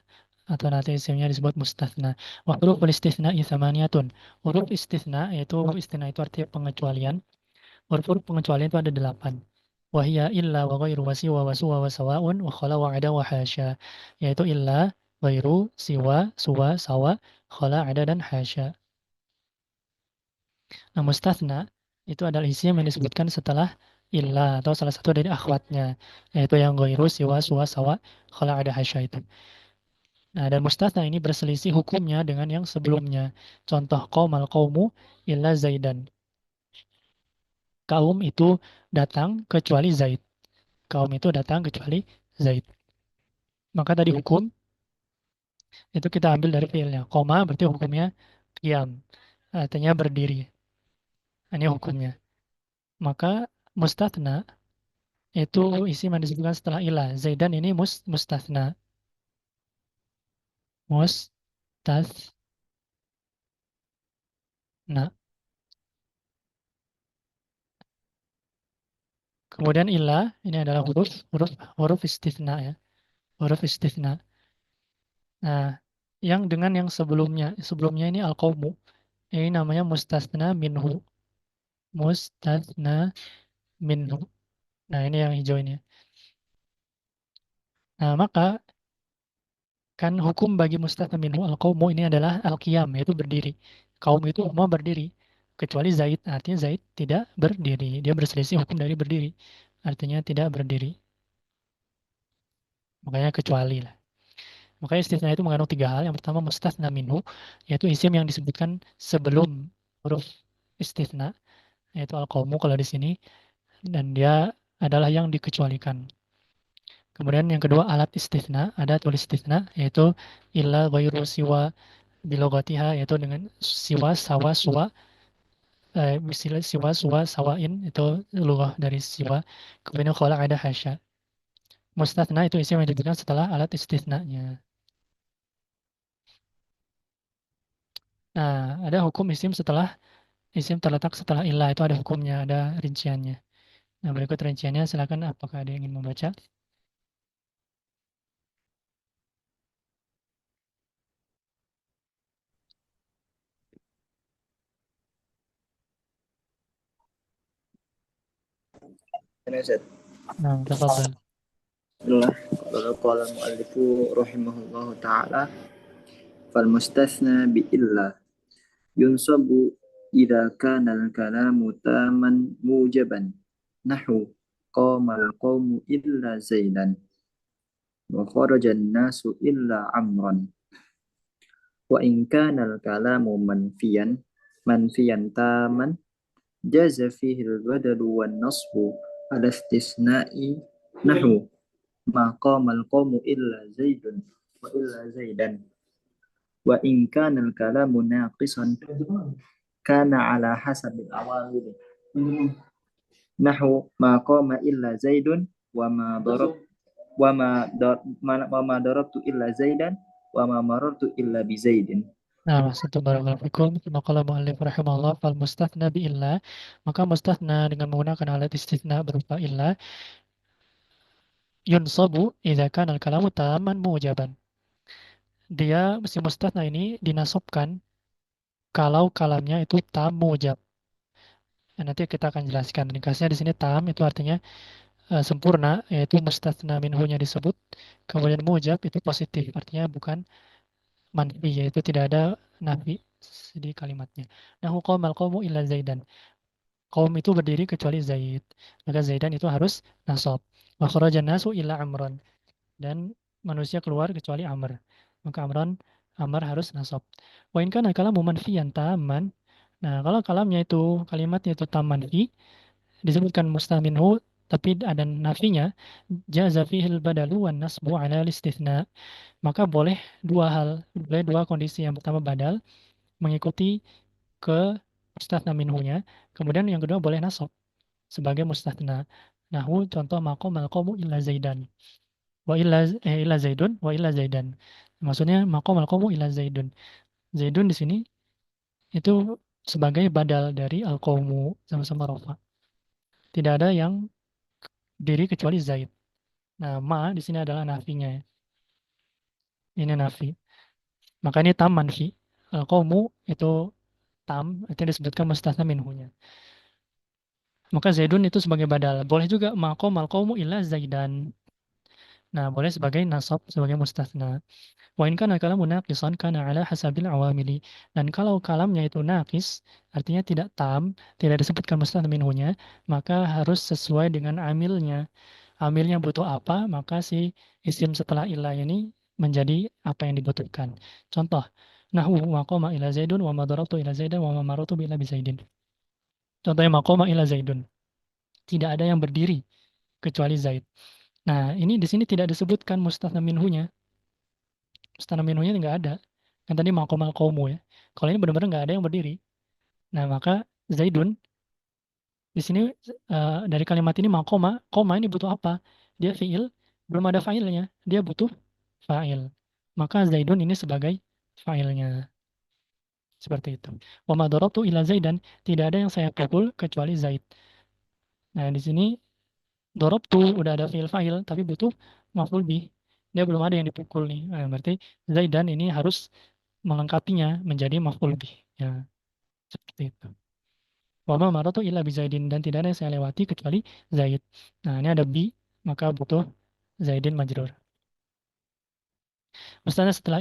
atau nanti isimnya disebut mustatsna. Wa huruful istitsna'i tsamaniyatun. Huruf istitsna yaitu huruf istitsna itu artinya pengecualian. Huruf-huruf pengecualian itu ada 8. Wahia illa wa ghairu wa siwa wa suwa wa sawa'un wa khala wa ada wa hasya. Yaitu illa, ghairu, siwa, suwa, sawa, khala, ada, dan hasya. Nah, mustatsna itu adalah isim yang disebutkan setelah illa atau salah satu dari akhwatnya, yaitu yang ghairu, siwa, suwa, sawa, khala, ada, hasya itu. Nah, dan mustatsna ini berselisih hukumnya dengan yang sebelumnya. Contoh qaumal qaumu illa zaidan. Kaum itu datang kecuali Zaid. Kaum itu datang kecuali Zaid. Maka tadi hukum itu kita ambil dari fiilnya. Koma berarti hukumnya qiyam. Artinya berdiri. Ini hukumnya. Maka mustatsna itu isim yang disebutkan setelah ilah. Zaidan ini mustatsna. Mustatsna. Kemudian ilah ini adalah huruf istitsna ya. Huruf istitsna. Nah, yang dengan yang sebelumnya ini al-qaumu. Ini namanya mustatsna minhu. Mustatsna minhu. Nah, ini yang hijau ini. Nah, maka kan hukum bagi mustatsna minhu al-qaumu ini adalah al-qiyam, yaitu berdiri. Kaum itu semua berdiri. Kecuali Zaid, artinya Zaid tidak berdiri. Dia berselisih hukum dari berdiri. Artinya tidak berdiri. Makanya kecuali lah. Makanya istisna itu mengandung 3 hal. Yang pertama mustatsna minhu, yaitu isim yang disebutkan sebelum huruf istisna, yaitu al-qaumu kalau di sini. Dan dia adalah yang dikecualikan. Kemudian yang kedua alat istisna, ada tulis istisna, yaitu illa ghairu siwa bilogatiha, yaitu dengan siwa, sawa, suwa, misalnya siwa, suwa, sawain, itu lughah dari siwa. Kemudian khala, ada, hasya. Mustatsna itu isim yang disebutkan setelah alat istisnanya. Nah, ada hukum isim terletak setelah ilah, itu ada hukumnya, ada rinciannya. Nah, berikut rinciannya, silakan apakah ada yang ingin membaca? Nah, tafadhal. Bismillah. Qala al-muallifu rahimahullahu ta'ala fal mustathna bi illa yunsabu idza kana al-kalamu taman mujaban nahu qama al-qawmu illa zaidan wa kharaja an-nasu illa amran wa in kana al-kalamu manfiyan taman jaza fihi al-badalu wan nasbu ala istisna'i nahu ma qama al-qawmu illa zaidun wa illa zaidan wa in kana al-kalamu naqisan kana ala hasabil awamil nahu ma qama illa zaidun wa ma darab wa ma darabtu illa zaidan wa ma marartu illa bi zaidin. Nah, maksudnya barakallahu fikum. Maqala mu'allif rahimahullah fal mustathna bi illa. Maka mustathna dengan menggunakan alat istitsna berupa illa yunsabu idza kana al-kalamu tamman mujaban. Dia si mustathna ini dinasabkan kalau kalamnya itu tam mujab. Nah, nanti kita akan jelaskan. Ringkasnya di sini tam itu artinya sempurna, yaitu mustatsna minhu-nya disebut. Kemudian mujab itu positif, artinya bukan manfi, yaitu tidak ada nafi di kalimatnya. Nahu qaumal qaumu illa zaidan. Kaum itu berdiri kecuali Zaid. Maka Zaidan itu harus nasab. Wa kharajan nasu illa Amran. Dan manusia keluar kecuali Amr. Maka Amr harus nasab. Wa in kana kalamu manfiyan taman. Nah, kalau kalimatnya itu tam manfi, disebutkan mustaminhu tapi ada nafinya, jaza fihil badalu wan nasbu ala istitsna. Maka boleh dua kondisi. Yang pertama badal mengikuti ke mustatsna minhunya, kemudian yang kedua boleh nasab sebagai mustatsna. Nahu contoh maqam al-qawmu illa zaidan. Illa zaidun wa illa zaidan. Maksudnya maqam al-qawmu illa zaidun. Zaidun di sini itu sebagai badal dari al-qawmu, sama-sama rafa. Tidak ada yang diri kecuali zaid. Nah, ma di sini adalah nafinya ya. Ini nafi. Maka ini tam manfi. Al-qawmu itu tam, itu disebutkan mustatsna minhunya. Maka Zaidun itu sebagai badal. Boleh juga maqam al-qawmu illa Zaidan. Nah, boleh sebagai nasab, sebagai mustatsna. Wa in kana kalamu naqisan kana ala hasabil awamili. Dan kalau kalamnya itu naqis, artinya tidak tam, tidak disebutkan mustatsna minhunya, maka harus sesuai dengan amilnya. Amilnya butuh apa, maka si isim setelah ilah ini menjadi apa yang dibutuhkan. Contoh, nahwu maqama ila zaidun wa ma darabtu ila zaidan wa ma marartu bi ila bi zaidin. Contohnya maqama ila zaidun. Tidak ada yang berdiri kecuali Zaid. Nah, ini di sini tidak disebutkan mustatsna minhunya. Mustatsna minhunya nggak ada. Kan tadi maqamal qaumu ya. Kalau ini benar-benar nggak ada yang berdiri. Nah, maka Zaidun di sini dari kalimat ini maqama, koma ini butuh apa? Dia fiil, belum ada fa'ilnya. Dia butuh fa'il. Maka Zaidun ini sebagai fa'ilnya. Seperti itu. Wa ma darabtu ila Zaidan, tidak ada yang saya pukul kecuali Zaid. Nah, di sini darabtu udah ada fiil fa'il tapi butuh maf'ul bih. Dia belum ada yang dipukul nih. Nah, berarti Zaidan ini harus melengkapinya menjadi maf'ul bih. Ya, seperti itu. Wa ma maratu illa bi Zaidin, dan tidak ada yang saya lewati kecuali Zaid. Nah, ini ada bi, maka butuh Zaidin majrur. Mustana setelah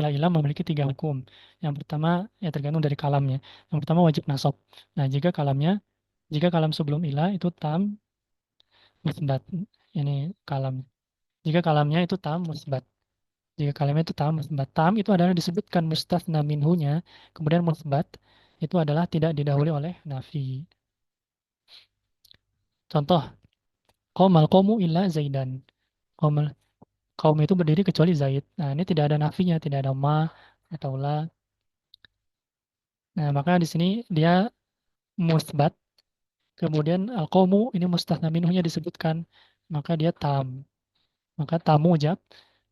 ilah memiliki tiga hukum. Yang pertama, ya tergantung dari kalamnya. Yang pertama wajib nasab. Nah, jika kalam sebelum ilah itu tam musbat. Ini kalam. Jika kalamnya itu tam musbat. Jika kalamnya itu tam musbat. Tam itu adalah disebutkan mustatsna minhunya. Kemudian musbat itu adalah tidak didahului oleh nafi. Contoh, qomal qomu illa zaidan. Qomal kaum itu berdiri kecuali Zaid. Nah, ini tidak ada nafinya, tidak ada ma atau la. Nah, maka di sini dia musbat. Kemudian al-qawmu ini mustatsna minhunya disebutkan. Maka dia tam. Maka tamu ujab.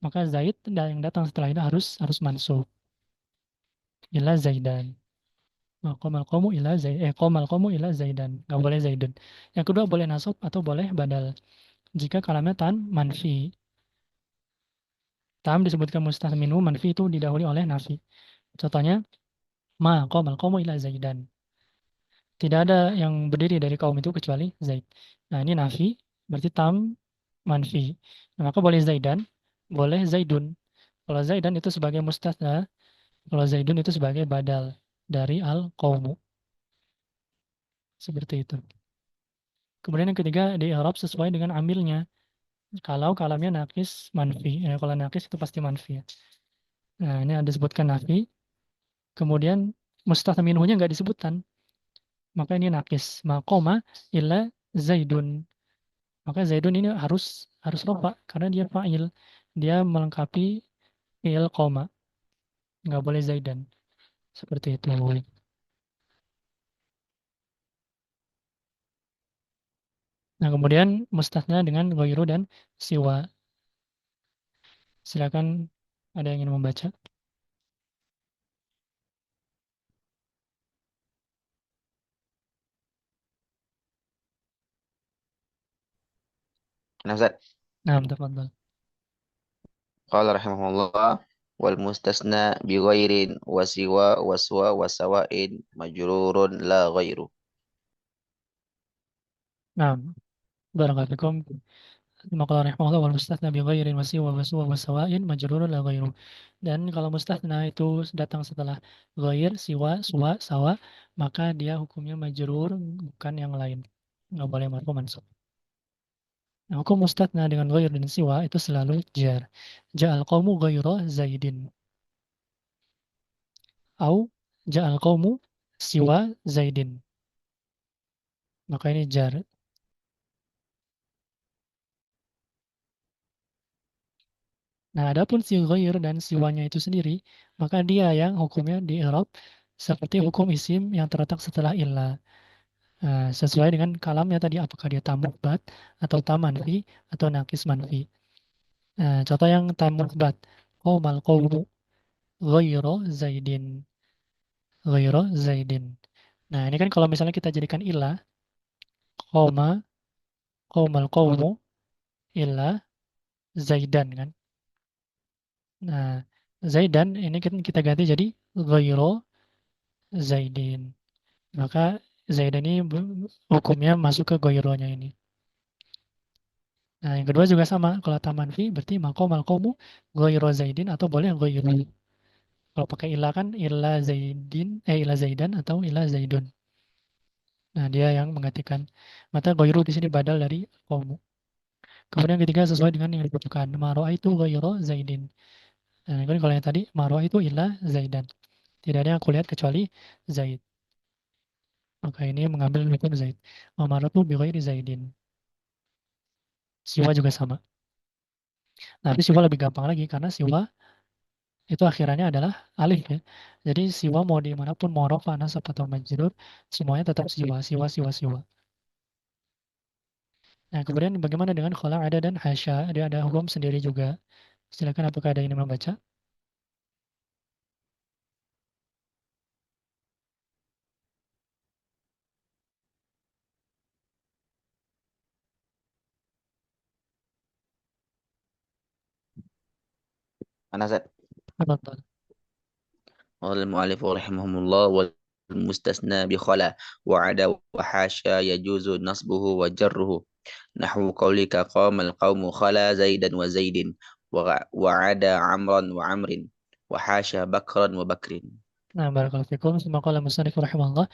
Maka Zaid dan yang datang setelah itu harus mansub. Ila Zaidan. Qamal qawmu ila Zaid. Qamal qawmu ila Zaidan. Nggak boleh Zaidun. Yang kedua boleh nasab atau boleh badal. Jika kalamnya tan manfi. Tam disebutkan mustatsna minhu, manfi itu didahului oleh nafi. Contohnya, ma qamal qawmu ila Zaidan. Tidak ada yang berdiri dari kaum itu kecuali Zaid. Nah, ini nafi, berarti tam manfi. Nah, maka boleh Zaidan, boleh Zaidun. Kalau Zaidan itu sebagai mustatsna, kalau Zaidun itu sebagai badal dari al-qaumu. Seperti itu. Kemudian yang ketiga, di i'rab sesuai dengan amilnya. Kalau kalamnya nakis manfi. Kalau nakis itu pasti manfi. Ya. Nah, ini ada disebutkan nafi. Kemudian mustatsna minhunya nggak disebutkan. Maka ini nakis. Maqoma illa Zaidun. Maka Zaidun ini harus rofa karena dia fa'il. Dia melengkapi fi'il koma. Nggak boleh Zaidan. Seperti itu. Nah, kemudian mustatsna dengan ghairu dan siwa. Silakan ada yang ingin membaca. Nah, Ustaz. Nah, tafadhal. Qala rahimahullah wal mustasna bi ghairin wa siwa wa sawa'in majrurun la ghairu. Nah, barakallahu fikum. Maqala rahimahullah wal mustatsna bi ghairin wa siwa wa sawa'in majrurun la ghairu. Dan kalau mustatsna itu datang setelah ghair, siwa, suwa, sawa, maka dia hukumnya majrur, bukan yang lain. Nggak boleh marfu mansub. Nah, hukum mustatna dengan ghair dan siwa itu selalu jar. Ja'al qawmu ghaira Zaidin. Au ja'al qawmu siwa Zaidin. Maka ini jar. Nah, adapun si ghair dan siwanya itu sendiri, maka dia yang hukumnya di i'rab seperti hukum isim yang terletak setelah illah. Nah, sesuai dengan kalamnya tadi, apakah dia tamukbat atau tamanfi atau nakis manfi. Nah, contoh yang tamukbat. Qawmal qawmu ghaira Zaidin. Ghaira Zaidin. Nah, ini kan kalau misalnya kita jadikan ilah, koma, komal qawmu, ilah, Zaidan kan. Nah, Zaidan ini kita ganti jadi ghairu Zaidin. Maka Zaidan ini hukumnya masuk ke ghairunya ini. Nah, yang kedua juga sama. Kalau taman fi berarti makomu ghairu Zaidin atau boleh ghairu. Kalau pakai ilah kan ilah Zaidin, ilah Zaidan atau ilah Zaidun. Nah, dia yang menggantikan. Maka ghairu di sini badal dari komu. Kemudian yang ketiga sesuai dengan yang dibutuhkan. Maro itu ghairu Zaidin. Nah, kan kalau yang tadi maro itu ilah Zaidan. Tidak ada yang aku lihat kecuali Zaid. Maka ini mengambil hukum Zaid. Mamaratu bi ghairi Zaidin. Siwa juga sama. Nah, tapi siwa lebih gampang lagi karena siwa itu akhirannya adalah alif ya. Jadi siwa mau dimanapun mau rofa, nasab atau majrur, semuanya tetap siwa, siwa, siwa, siwa. Nah, kemudian bagaimana dengan khala ada dan hasya? Dia ada hukum sendiri juga. Silakan apakah ada yang ingin membaca? Mana Zat? Tafadhal. قال المؤلف رحمه الله والمستثنى بخلا وعدا وحاشا يجوز نصبه وجره نحو قولك قام القوم خلا زيدا وزيد وعدا عمرا وعمر وحاشا بكرا وبكر. Nah, barakallahu fikum. Suma qala musannif rahimahullah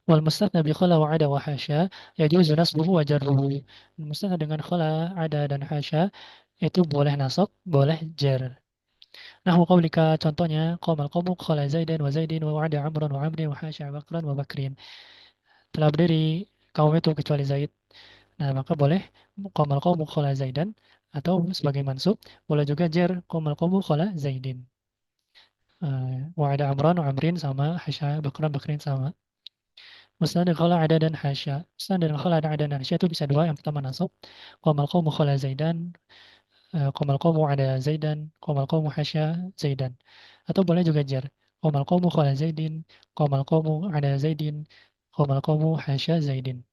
wal mustathna bi khala wa ada wa hasya yajuzu nasbuhu wa jarruhu. Mustathna dengan khala, ada dan hasya itu boleh nasab, boleh jar. Nahwu qaulika contohnya qamal qawmu khala Zaidan wa Zaidin wa wa'ada Amran wa Amrin wa hasya Bakran wa Bakrin. Telah berdiri kaum itu kecuali Zaid. Nah, maka boleh qamal qawmu khala Zaidan atau sebagai mansub, boleh juga jar qamal qawmu khala Zaidin. Wa'ada Amran wa Amrin sama hasya Bakran Bakrin sama. Musnad dan khala ada dan hasya. Musnad dan khala ada dan hasya itu bisa dua. Yang pertama nasab. Qamal qawmu khala Zaidan. Qamal qawmu ada Zaidan. Qamal qawmu hasya Zaidan. Atau boleh juga jar. Qamal qawmu khala Zaidin. Qamal qawmu ada Zaidin. Qamal qawmu hasya Zaidin.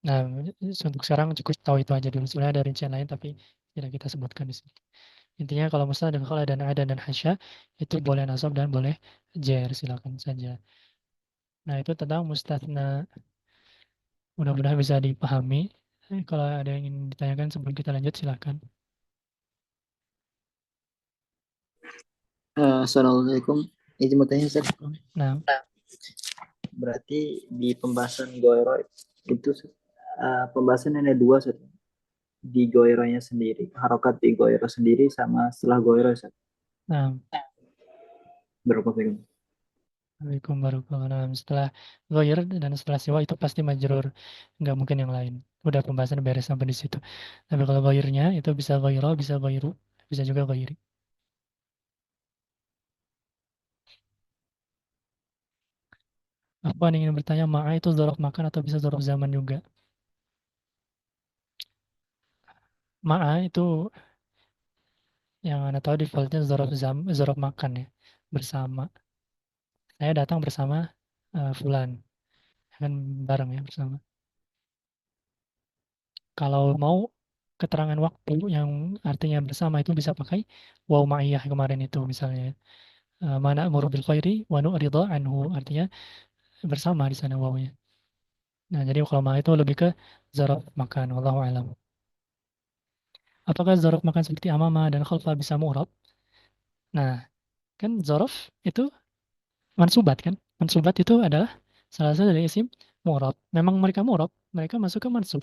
Nah, untuk sekarang cukup tahu itu aja dulu. Sebenarnya ada rincian lain tapi tidak kita sebutkan di sini. Intinya kalau musnad dan khala dan ada dan hasya itu boleh nasab dan boleh jar. Silakan saja. Nah, itu tentang mustatsna. Mudah-mudahan bisa dipahami. Kalau ada yang ingin ditanyakan sebelum kita lanjut, silakan. Assalamualaikum. Izin mau tanya, Ustaz. Nah, Berarti di pembahasan Goiro itu pembahasan ada dua, Ustaz. Di Goironya sendiri, harokat di Goiro sendiri sama setelah Goiro, Ustaz. nah, Berapa sekali? Assalamualaikum warahmatullahi wabarakatuh. Nah, setelah ghair dan setelah siwa itu pasti majrur, nggak mungkin yang lain. Udah pembahasan beres sampai di situ. Tapi kalau ghairnya itu bisa ghairo, bisa ghairu, bisa juga ghairi. Aku ingin bertanya, ma'a itu dzaraf makan atau bisa dzaraf zaman juga? Ma'a itu yang Anda tahu defaultnya dzaraf makan ya, bersama. Saya datang bersama Fulan, kan bareng ya bersama. Kalau mau keterangan waktu yang artinya bersama itu bisa pakai waw ma'iyah kemarin itu misalnya. Mana amuru bil khairi wa nu'ridha anhu artinya bersama di sana wawnya. Nah, jadi kalau ma itu lebih ke zaraf makan wallahu alam. Apakah zaraf makan seperti amama dan khalfa bisa mu'rab? Nah, kan zaraf itu mansubat kan? Mansubat itu adalah salah satu dari isim mu'rab. Memang mereka mu'rab, mereka masuk ke mansub.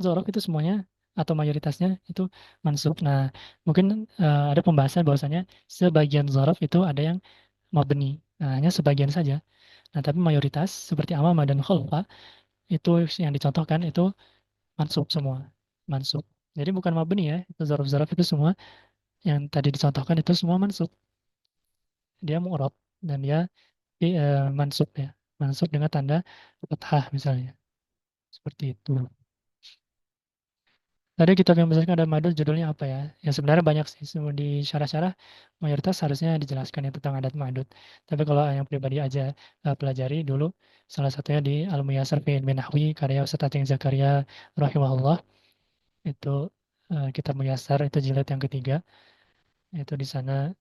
Zorof itu semuanya atau mayoritasnya itu mansub. Nah, mungkin ada pembahasan bahwasanya sebagian zorof itu ada yang mabni. Nah, hanya sebagian saja. Nah, tapi mayoritas seperti amama dan khalfa itu yang dicontohkan itu mansub semua. Mansub. Jadi bukan mabni ya. Itu zorof-zorof itu semua yang tadi dicontohkan itu semua mansub. Dia mu'rab dan dia mansub ya. Mansub dengan tanda fathah misalnya. Seperti itu. Tadi kitab yang besar ada madul judulnya apa ya? Yang sebenarnya banyak sih di syarah-syarah mayoritas harusnya dijelaskan ya tentang adat madud. Tapi kalau yang pribadi aja pelajari dulu salah satunya di Al-Muyassar fi Ilmi Nahwi karya Ustaz Ating Zakaria rahimahullah itu kitab Muyassar itu jilid yang ketiga Itu di sana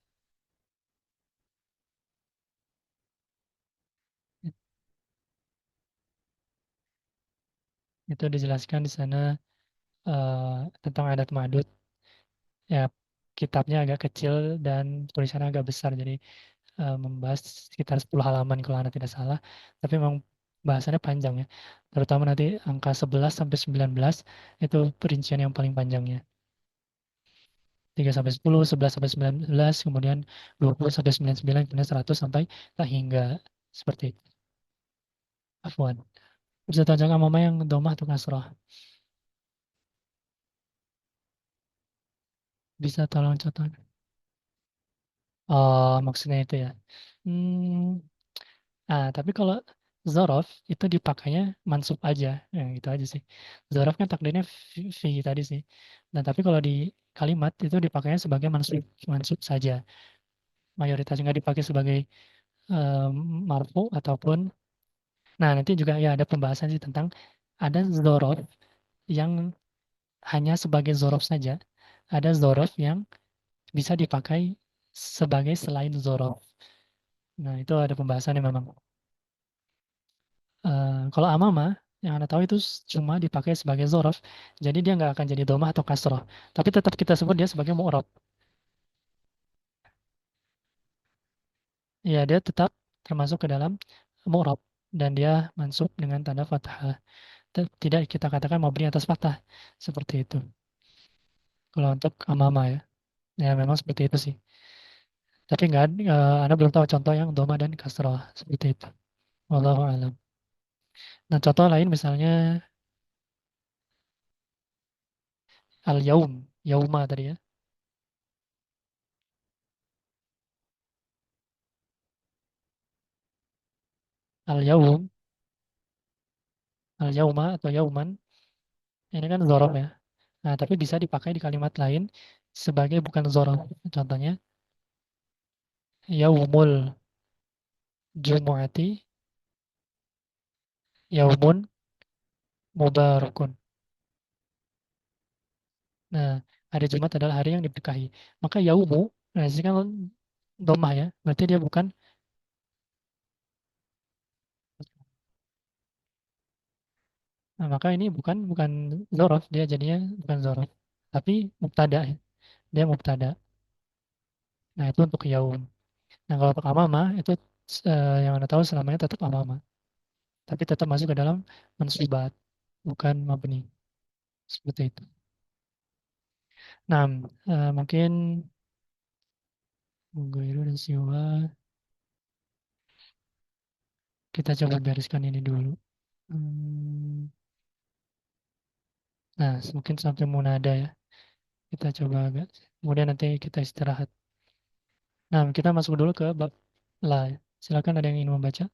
itu dijelaskan di sana tentang adat madut. Ya, kitabnya agak kecil dan tulisannya agak besar, jadi membahas sekitar 10 halaman kalau Anda tidak salah. Tapi memang bahasannya panjang ya. Terutama nanti angka 11 sampai 19 itu perincian yang paling panjangnya. 3 sampai 10, 11 sampai 19, kemudian 20 sampai 99, kemudian 100 sampai tak hingga seperti itu. Afwan. Bisa tunjukkan mama yang domah atau kasroh? Bisa tolong contoh. Oh, maksudnya itu ya. Hmm, tapi kalau zorof itu dipakainya mansub aja, ya, gitu aja sih. Zorof kan takdirnya fi tadi sih. Dan tapi kalau di kalimat itu dipakainya sebagai mansub, mansub saja. Mayoritas nggak dipakai sebagai em, marfu ataupun. Nah, nanti juga ya ada pembahasan sih tentang ada zorof yang hanya sebagai zorof saja. Ada zorof yang bisa dipakai sebagai selain zorof. Nah, itu ada pembahasannya memang. Kalau amama yang Anda tahu itu cuma dipakai sebagai zorof, jadi dia nggak akan jadi domah atau kasroh, tapi tetap kita sebut dia sebagai mu'rab. Ya, dia tetap termasuk ke dalam mu'rab dan dia mansub dengan tanda fathah. Tidak kita katakan mabni atas fathah seperti itu. Kalau untuk amama ya, ya memang seperti itu sih. Tapi nggak, Anda belum tahu contoh yang domah dan kasroh seperti itu. Wallahu alam. Nah, contoh lain misalnya al-yaum, yauma tadi ya. Al-yaum, al-yauma atau yauman, ini kan zorof ya. Nah, tapi bisa dipakai di kalimat lain sebagai bukan zorof. Contohnya, yaumul jumu'ati, yaumun mubarakun. Nah, hari Jumat adalah hari yang diberkahi. Maka yaumu, nah ini kan domah ya, berarti dia bukan, nah, maka ini bukan bukan zorof, dia jadinya bukan zorof. Tapi mubtada, ya. Dia mubtada. Nah, itu untuk yaum. Nah, kalau untuk amama, itu yang Anda tahu selamanya tetap amama. Tapi tetap masuk ke dalam mansubat, bukan mabni. Seperti itu. Nah, mungkin Mugairu dan Siwa kita coba bereskan ini dulu. Hmm, nah, mungkin sampai munada ya. Kita coba agak. Kemudian nanti kita istirahat. Nah, kita masuk dulu ke bab la. Silakan ada yang ingin membaca.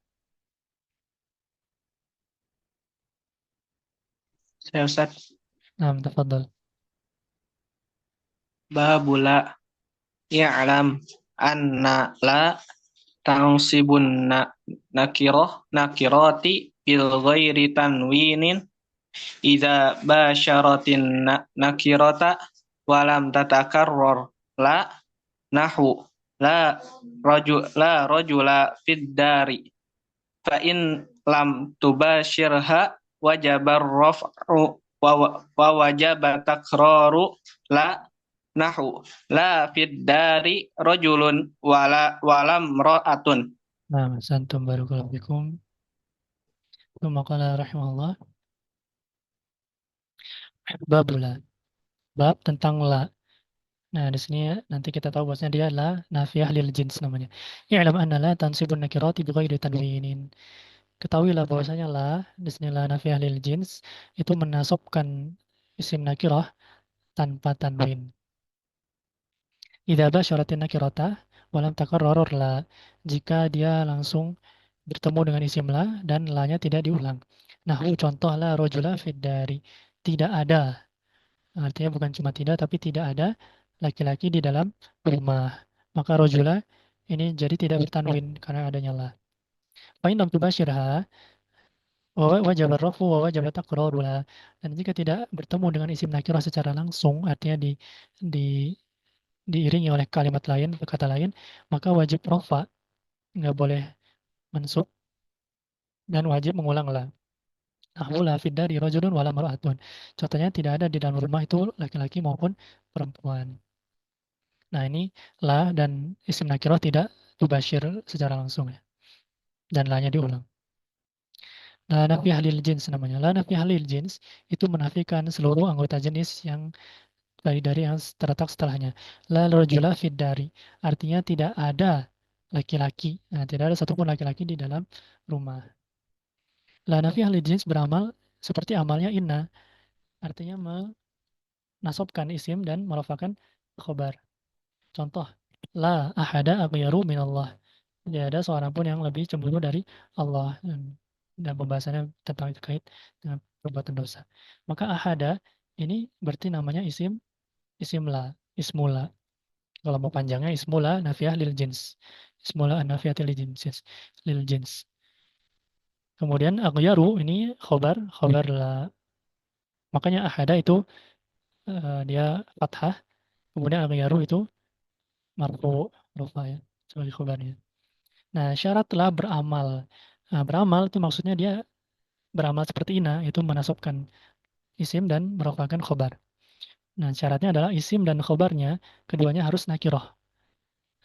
Saya Ustaz. Nah, tafadhal. Babula i'lam anna la tansibun nakirati bil ghairi tanwinin idza basyaratin nakirata walam tatakarrar la nahu la rajula fid dari fa in lam tubashirha wajabar raf'u wa wajaba takraru la nahu la fid dari rajulun walam ra'atun. Nah, santum barakallahu fikum. Tsumma qala rahimahullah. Babula. Bab tentang la. Nah, di sini nanti kita tahu bahwasanya dia adalah nafiyah lil jins namanya. I'lam anna la tansibun nakirati bighairi tanwinin. Ketahuilah bahwasanya la, di sini la nafiyah lil jins, itu menasabkan isim nakirah tanpa tanwin. Idza basyaratin nakirata walam takarrarur la. Jika dia langsung bertemu dengan isim la dan la-nya tidak diulang. Nahwu contoh la rajula fid dari. Tidak ada. Artinya bukan cuma tidak tapi tidak ada laki-laki di dalam rumah. Maka rajula ini jadi tidak bertanwin karena adanya la. Fa in lam tubashirha wajib rafu wa wajib takrarula. Dan jika tidak bertemu dengan isim nakirah secara langsung, artinya di diiringi oleh kalimat lain atau kata lain, maka wajib rofa, nggak boleh mansub, dan wajib mengulang la. Nahwu la fid dari rajulun wala mar'atun. Contohnya tidak ada di dalam rumah itu laki-laki maupun perempuan. Nah, ini la dan isim nakirah tidak tubasyir secara langsung ya. Dan la-nya diulang. La nafiyah lil jins namanya. La nafiyah lil jins itu menafikan seluruh anggota jenis yang dari yang terletak setelahnya. La rajula fid dari. Artinya tidak ada laki-laki. Nah, tidak ada satupun laki-laki di dalam rumah. La nafiyah lil jins beramal seperti amalnya inna. Artinya menasabkan isim dan merafakan khobar. Contoh, la ahada aghyaru minallah. Tidak ada seorang pun yang lebih cemburu dari Allah. Dan pembahasannya tentang terkait dengan perbuatan dosa. Maka ahada ini berarti namanya isim la, ismula. Kalau mau panjangnya ismula nafiyah lil jins. Ismula nafiyah lil jins. Yes. Lil jins. Kemudian aghyaru ini khobar la. Makanya ahada itu dia fathah. Kemudian aghyaru itu marfu, rufa ya, sebagai khobarnya. Nah, syaratlah beramal. Nah, beramal itu maksudnya dia beramal seperti ina, itu menasabkan isim dan merupakan khobar. Nah, syaratnya adalah isim dan khobarnya, keduanya harus nakirah.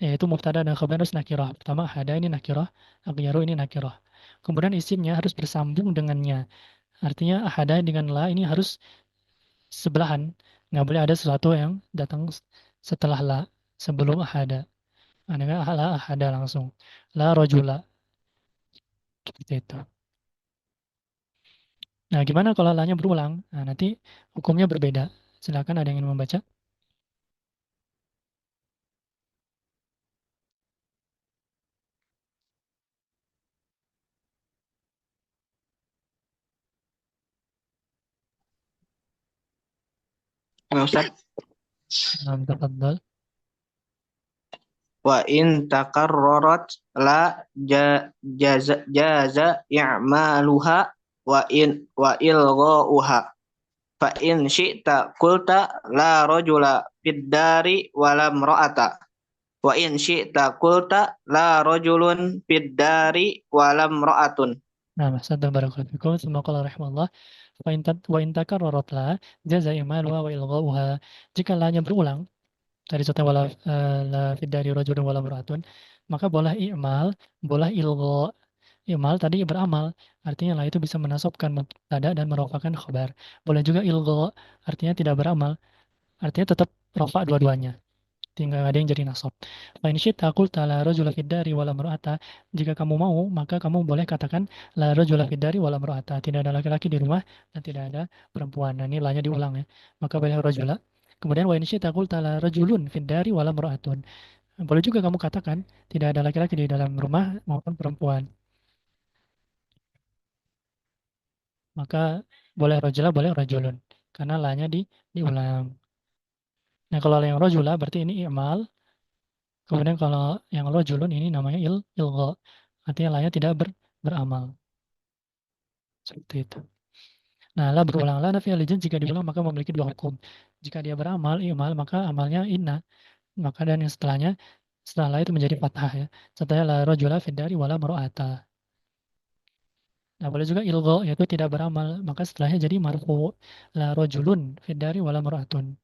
Yaitu mubtada dan khobar harus nakirah. Pertama, hada ini nakirah, aghyaru ini nakirah. Kemudian isimnya harus bersambung dengannya. Artinya, hada dengan la ini harus sebelahan. Nggak boleh ada sesuatu yang datang setelah la, sebelum hada. Nah, dengan la hada langsung. La rojula. Seperti itu. Nah, gimana kalau la-nya berulang? Nah, nanti hukumnya berbeda. Silakan ada yang ingin membaca. Ustaz. Tafadhal. Wa in takarrarat la jaza i'maluha wa ilghauha. Fa in syi'ta qulta la rajula fid dari wala imra'ata. Wa in syi'ta qulta la rajulun fid dari wala imra'atun. Nah, Assalamualaikum warahmatullahi wabarakatuh. Tsumma qala rahimahullah, wa in takarrarat la jaza i'maluha wa ilghauha. Jika la-nya berulang, dari contoh wala la fid dari rajulun wala imra'atun, maka boleh i'mal, boleh ilgha. I'mal tadi beramal, artinya la itu bisa menasabkan mubtada dan merofakan khabar. Boleh juga ilgha, artinya tidak beramal, artinya tetap rofa dua-duanya. Tinggal ada yang jadi nasab. Fa in syi'ta qulta la rajula fid dari wala imra'ata. Jika kamu mau, maka kamu boleh katakan la rajula fid dari wala imra'ata. Tidak ada laki-laki di rumah dan tidak ada perempuan. Nah, ini la-nya diulang ya. Maka boleh rajula. Kemudian wa in syi'ta qulta la rajulun fid dari wala imra'atun. Boleh juga kamu katakan tidak ada laki-laki di dalam rumah maupun perempuan. Maka boleh rajula, boleh rajulun. Karena la-nya diulang. Nah, kalau yang rajula berarti ini i'mal. Kemudian kalau yang rojulun ini namanya ilgha. Artinya la-nya tidak beramal. Seperti itu. Nah, la berulang. La nafi al jika diulang maka memiliki dua hukum. Jika dia beramal, imal, maka amalnya inna. Maka dan yang setelahnya, setelah la itu menjadi fathah ya. Setelah la rojula fiddari wala mar'ata. Nah, boleh juga ilgha, yaitu tidak beramal. Maka setelahnya jadi marfu. La rojulun fiddari wala mar'atun.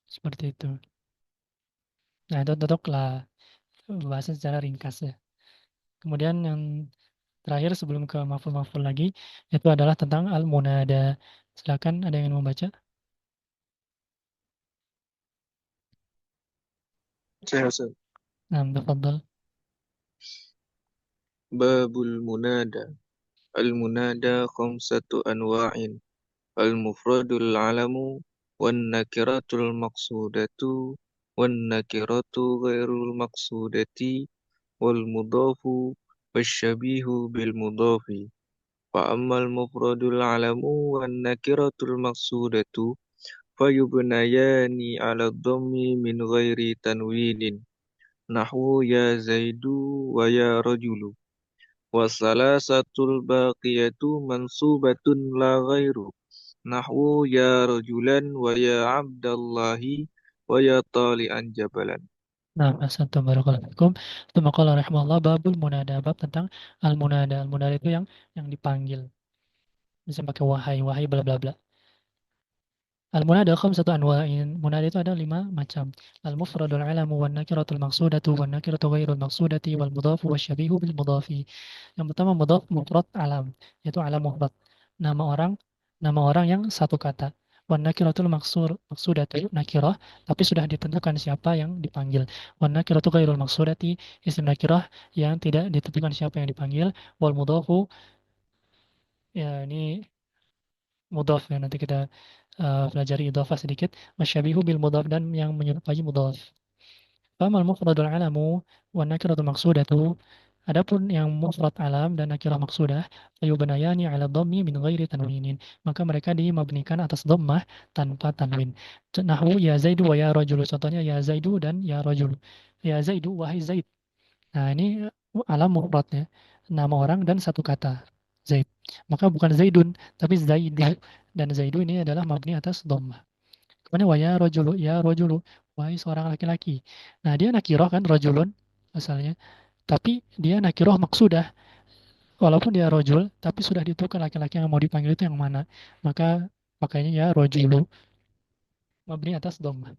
Seperti itu. Nah, itu untuk la pembahasan secara ringkas ya. Kemudian yang terakhir sebelum ke maf'ul lagi, itu adalah tentang al-munada. Silakan ada yang ingin membaca? Saya Ustaz. Nah, tafadhal. Babul munada. Al-munada khamsatu anwa'in. Al-mufradul alamu wan nakiratul maqsudatu wan nakiratu ghairul maqsudati wal mudafu wasyabihu bil mudafi. Fa ammal mufradul alamu wan nakiratul maqsudatu fayubnayani ala dhammi min ghairi tanwinin. Nahwu ya zaidu wa ya rajulu. Wasalasatul baqiyatu mansubatun la ghairu. Nahwu ya rajulan wa ya abdallahi ويا طالعا جبلا. Nah, ahsantum barakallahu fikum. Tsumma qala rahimahullah babul munada, bab tentang al-munada. Al-munada itu yang dipanggil. Bisa pakai wahai, wahai bla bla bla. Al-munada khamsatu anwa'in. Munada itu ada 5 macam. Al-mufradul alamu wan nakiratul maqsudatu wan nakiratu ghairul maqsudati wal mudhafu wasyabihu bil mudhafi. Yang pertama mudhaf mufrad alam, yaitu alam mufrad. Nama orang, nama orang yang satu kata. Wan nakiratul maqsudatu nakirah, tapi sudah ditentukan siapa yang dipanggil. Wan nakiratu ghairul maqsudati isim nakirah yang tidak ditentukan siapa yang dipanggil. Wal mudhafu, ya ini mudhaf ya, nanti kita pelajari idhafah sedikit. Wasyabihu bil mudhaf, dan yang menyerupai mudhaf. Famal mufradul alamu wan nakiratul maqsudatu. Adapun yang mufrad alam dan nakirah maqsudah, fayubnayani ala dhammi min ghairi tanwinin. Maka mereka dimabnikan atas dhammah tanpa tanwin. Nahwu ya Zaidu wa ya rajulu. Contohnya ya Zaidu dan ya rajulu. Ya Zaidu, wahai Zaid. Nah, ini alam mufradnya. Nama orang dan satu kata. Zaid. Maka bukan Zaidun, tapi Zaidu. Dan Zaidu ini adalah mabni atas dhammah. Kemudian wa ya rajulu, ya rajulu, wahai seorang laki-laki. Nah, dia nakirah kan, rajulun asalnya. Tapi dia nakirah maksudah. Walaupun dia rojul, tapi sudah ditentukan laki-laki yang mau dipanggil itu yang mana. Maka pakainya ya rojulu, mabni atas dhammah.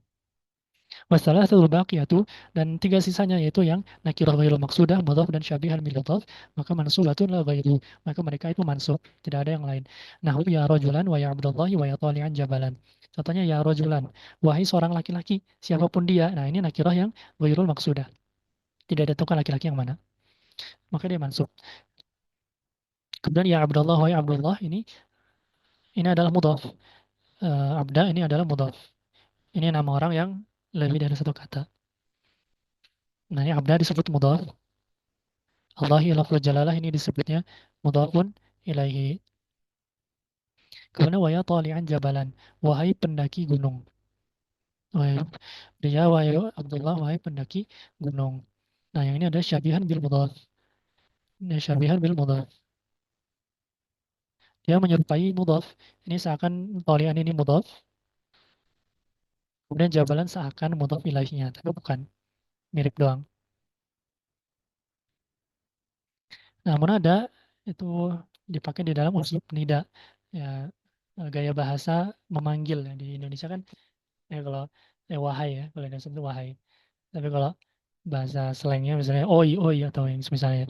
Masalah satu baqiyatu, dan 3 sisanya yaitu yang nakirah ghairu maksudah, mudhaf dan syabihan bil mudhaf, maka mansubatun la ghairu. Maka mereka itu mansub, tidak ada yang lain. Nahu ya rajulan wa ya abdullahi wa ya tali'an jabalan. Contohnya ya rajulan, wahai seorang laki-laki, siapapun dia. Nah, ini nakirah yang ghairul maksudah. Tidak ditentukan laki-laki yang mana. Maka dia mansub. Kemudian ya Abdullah, wahai Abdullah, ini adalah mudhaf. Abda ini adalah mudhaf. Ini nama orang yang lebih dari satu kata. Nah, ini abda disebut mudhaf. Allahi lafzul jalalah ini disebutnya mudhafun ilaihi. Kemudian wa ya tali'an jabalan, wahai pendaki gunung. Wahai dia, wahai Abdullah, wahai pendaki gunung. Nah, yang ini ada syabihan bil mudhaf. Ini syabihan bil mudhaf. Dia menyerupai mudhaf. Ini seakan tali'an ini mudhaf. Kemudian jabalan seakan mudhaf ilaihinya, tapi bukan. Mirip doang. Namun ada itu dipakai di dalam uslub nida, ya, gaya bahasa memanggil ya. Di Indonesia kan ya kalau wahai ya, kalau Indonesia itu wahai. Tapi kalau bahasa slangnya misalnya oi oi atau yang misalnya.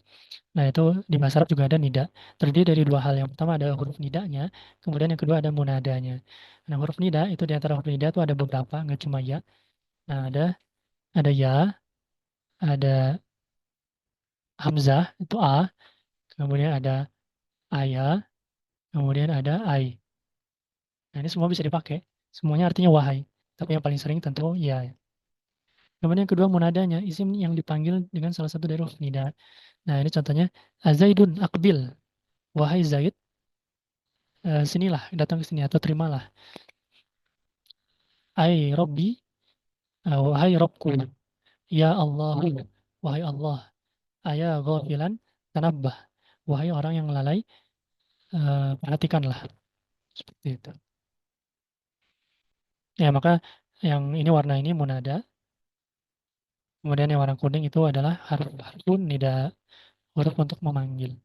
Nah, itu di bahasa Arab juga ada nida. Terdiri dari 2 hal. Yang pertama ada huruf nidanya, kemudian yang kedua ada munadanya. Nah, huruf nida itu di antara huruf nida itu ada beberapa, nggak cuma ya. Nah, ada ya, ada hamzah itu a, kemudian ada ayah, kemudian ada ai. Nah, ini semua bisa dipakai. Semuanya artinya wahai. Tapi yang paling sering tentu ya. Kemudian yang kedua munadanya, isim yang dipanggil dengan salah satu dari huruf nida. Nah, ini contohnya Zaidun akbil. Wahai Zaid, sinilah, datang ke sini atau terimalah. Ai Robbi, wahai Robku. Ya Allahu, wahai Allah. Aya ghafilan tanabbah. Wahai orang yang lalai, perhatikanlah. Seperti itu. Ya, maka yang ini warna ini munada. Kemudian yang warna kuning itu adalah harfun nida, huruf untuk memanggil.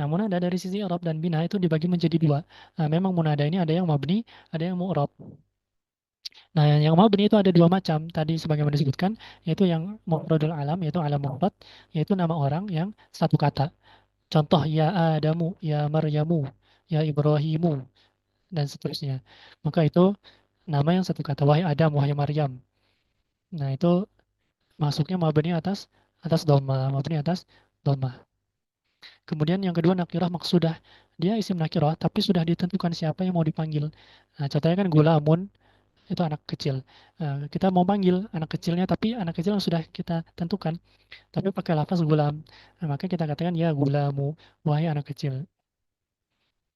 Nah, munada dari sisi i'rab dan bina itu dibagi menjadi 2. Nah, memang munada ini ada yang mabni, ada yang mu'rab. Nah, yang mabni itu ada 2 macam. Tadi sebagaimana disebutkan, yaitu yang mufradul alam, yaitu alam mufrad, yaitu nama orang yang satu kata. Contoh ya Adamu, ya Maryamu, ya Ibrahimu, dan seterusnya. Maka itu nama yang satu kata, wahai Adam, wahai Maryam. Nah, itu masuknya mabni atas dhamma, mabni atas dhamma. Kemudian yang kedua nakirah maksudah. Dia isim nakirah tapi sudah ditentukan siapa yang mau dipanggil. Nah, contohnya kan gulamun itu anak kecil. Kita mau panggil anak kecilnya tapi anak kecil yang sudah kita tentukan tapi pakai lafaz gulam. Nah, maka kita katakan ya gulamu, wahai anak kecil.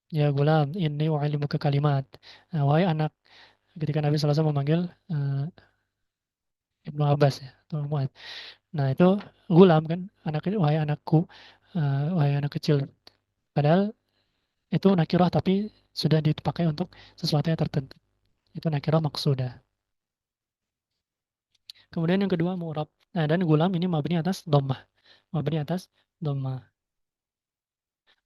Ya gulam, inni u'allimuka kalimat. Nah, wahai anak, ketika Nabi SAW memanggil Ibnu Abbas ya, atau Mu'ad. Nah, itu gulam kan, anak, wahai anakku, wahai anak kecil. Padahal itu nakirah tapi sudah dipakai untuk sesuatu yang tertentu. Itu nakirah maksudah. Kemudian yang kedua mu'rab. Nah, dan gulam ini mabni atas dhammah. Mabni atas dhammah.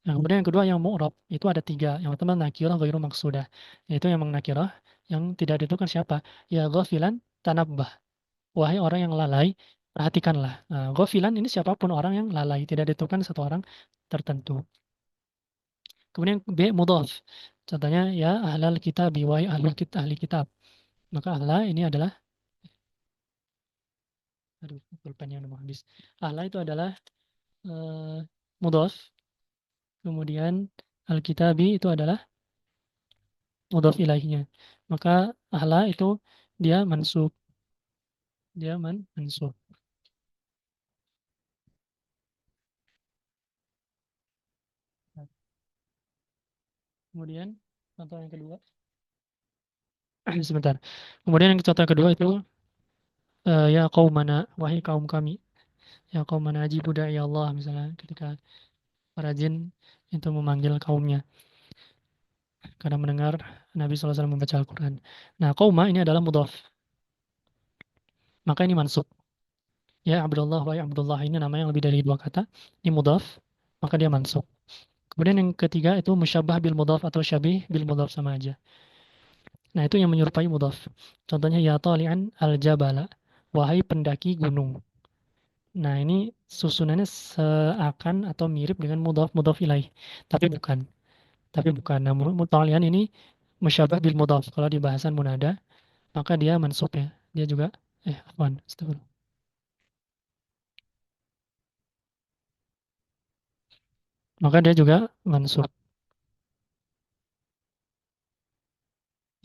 Nah, kemudian yang kedua yang mu'rab itu ada tiga. Yang pertama nakirah ghairu maqsudah. Yaitu yang nakirah yang tidak ditentukan siapa. Ya ghafilan tanabbah. Wahai orang yang lalai, perhatikanlah. Nah, ghafilan ini siapapun orang yang lalai, tidak ditentukan satu orang tertentu. Kemudian B mudhaf. Contohnya ya ahlal kitab, wahai ahli kitab. Maka ahla ini adalah aduh, pulpennya udah mau habis. Ahla itu adalah mudhaf. Kemudian al-kitabi itu adalah mudhaf ilaihnya. Maka ahla itu dia mansub. Dia mansub. Kemudian contoh yang kedua. Sebentar. Kemudian yang contoh yang kedua itu ya qaumana, wahai kaum kami. Ya qaumana ajibu da'i Allah misalnya ketika para jin itu memanggil kaumnya karena mendengar Nabi SAW membaca Al-Quran. Nah, qauma ini adalah mudhaf. Maka ini mansub. Ya Abdullah wa ya Abdullah ini nama yang lebih dari dua kata. Ini mudhaf, maka dia mansub. Kemudian yang ketiga itu musyabbah bil mudhaf atau syabih bil mudhaf sama aja. Nah, itu yang menyerupai mudhaf. Contohnya ya tali'an al-jabala. Wahai pendaki gunung. Nah, ini susunannya seakan atau mirip dengan mudhaf ilaih. Tapi bukan. Tapi bukan. Nah, tali'an ini musyabbah bil mudhaf. Kalau di bahasan munada, maka dia mansub ya. Dia juga afwan, astagfirullah. Maka dia juga mansub.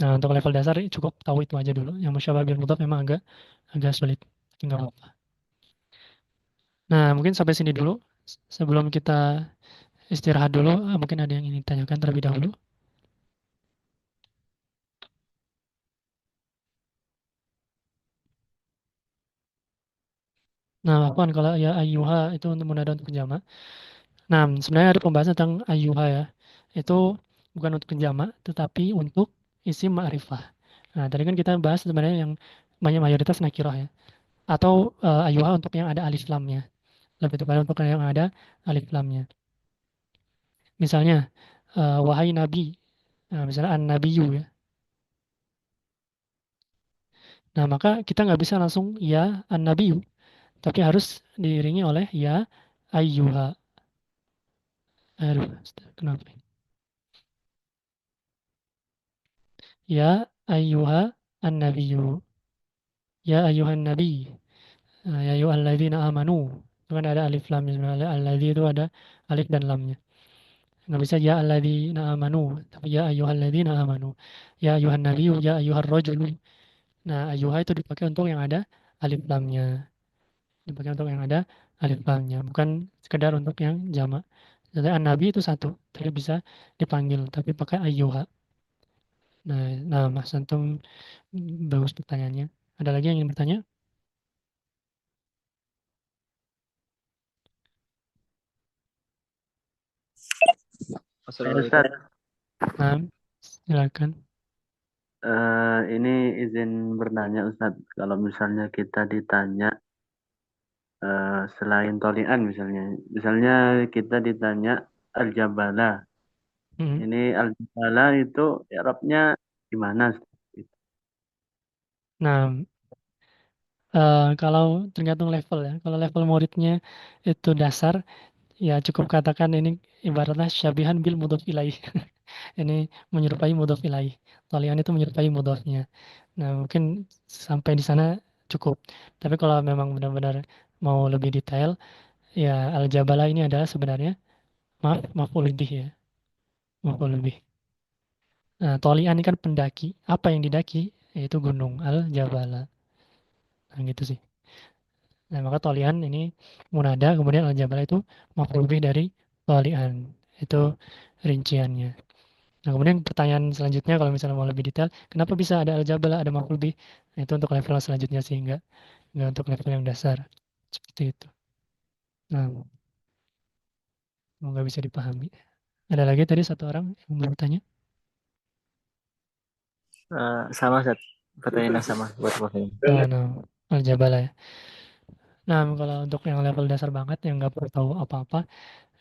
Nah, untuk level dasar cukup tahu itu aja dulu. Yang musyabah bil mudhaf memang agak sulit. Tapi nggak apa-apa. Nah, mungkin sampai sini dulu. Sebelum kita istirahat dulu, mungkin ada yang ingin ditanyakan terlebih dahulu. Nah, apaan kalau ya ayyuha itu untuk munada untuk jamak. Nah, sebenarnya ada pembahasan tentang ayyuha ya. Itu bukan untuk jamak, tetapi untuk isim ma'rifah. Nah, tadi kan kita bahas sebenarnya yang banyak mayoritas nakirah ya. Atau ayyuha untuk yang ada alif lamnya. Lebih tepat untuk yang ada alif lamnya. Misalnya, wahai nabi. Nah, misalnya an-nabiyyu ya. Nah, maka kita nggak bisa langsung ya an-nabiyyu. Tapi harus diiringi oleh ya ayyuha. Aduh, kenapa? Ya ayyuha an-nabiyyu. Ya ayyuhan nabi. Ya ayyuhalladzina amanu. Itu kan ada alif lamnya. Sebenarnya alladzi itu ada alif dan lamnya. Nggak bisa ya alladzina amanu. Tapi ya ayyuhalladzina amanu. Ya ayyuhan nabiyyu. Ya ayyuhar rajulu. Nah, ayyuha itu dipakai untuk yang ada alif lamnya. Dipakai untuk yang ada alif lamnya, bukan sekedar untuk yang jamak. Jadi an-nabi itu satu, tapi bisa dipanggil, tapi pakai ayyuha. Nah, Mas Antum bagus pertanyaannya. Ada lagi yang ingin bertanya? Ustaz, Nah, silakan. Ini izin bertanya Ustaz, kalau misalnya kita ditanya selain tolian misalnya kita ditanya al-jabala. Hmm. Ini al-jabala itu i'rabnya gimana Ustaz? Nah, kalau tergantung level ya. Kalau level muridnya itu dasar, ya cukup katakan ini ibaratnya syabihan bil mudhof ilaih. Ini menyerupai mudhof ilaih. Talian itu menyerupai mudhofnya. Nah, mungkin sampai di sana cukup. Tapi kalau memang benar-benar mau lebih detail, ya al-jabala ini adalah sebenarnya maf'ul bih ya. Maf'ul bih. Nah, tolian ini kan pendaki. Apa yang didaki? Yaitu gunung al-jabala. Nah, gitu sih. Nah, maka tolian ini munada, kemudian al-jabala itu maf'ul bih dari tolian. Itu rinciannya. Nah, kemudian pertanyaan selanjutnya kalau misalnya mau lebih detail, kenapa bisa ada al-jabala, ada maf'ul bih? Nah, itu untuk level selanjutnya sih, enggak untuk level yang dasar. Seperti itu. Nah, semoga bisa dipahami. Ada lagi tadi satu orang yang belum tanya? Sama Ustaz. Pertanyaan yang sama buat Pak Fahmi. Nah, Al-Jabala ya. Nah, kalau untuk yang level dasar banget yang nggak perlu tahu apa-apa,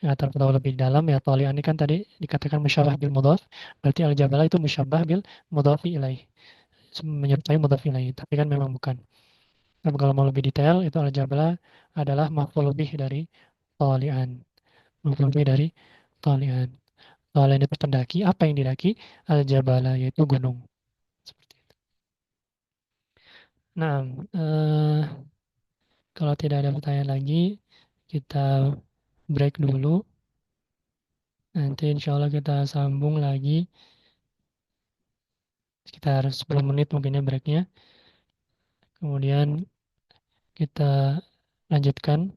nggak perlu tahu lebih dalam ya tolian ini kan tadi dikatakan musyabbah bil mudhaf, berarti al-jabala itu musyabbah bil mudhafi ilaih, menyerupai mudhaf ilaih, tapi kan memang bukan. Nah, kalau mau lebih detail itu al-jabala adalah maf'ul lebih dari tolian, maf'ul lebih dari tolian. Tolian itu pendaki, apa yang didaki? Al-jabala yaitu gunung. Seperti itu. Nah, kalau tidak ada pertanyaan lagi, kita break dulu. Nanti insya Allah kita sambung lagi sekitar 10 menit mungkinnya breaknya. Kemudian kita lanjutkan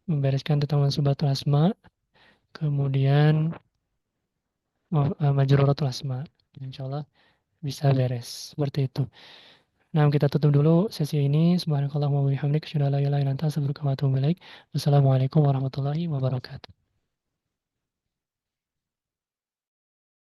membereskan tentang mansubatul asma. Kemudian majruratul asma. Insya Allah bisa beres. Seperti itu. Nah, kita tutup dulu sesi ini. Subhanakallahumma wa bihamdika asyhadu an la ilaha illa anta astaghfiruka wa atubu ilaik. Wassalamualaikum warahmatullahi wabarakatuh.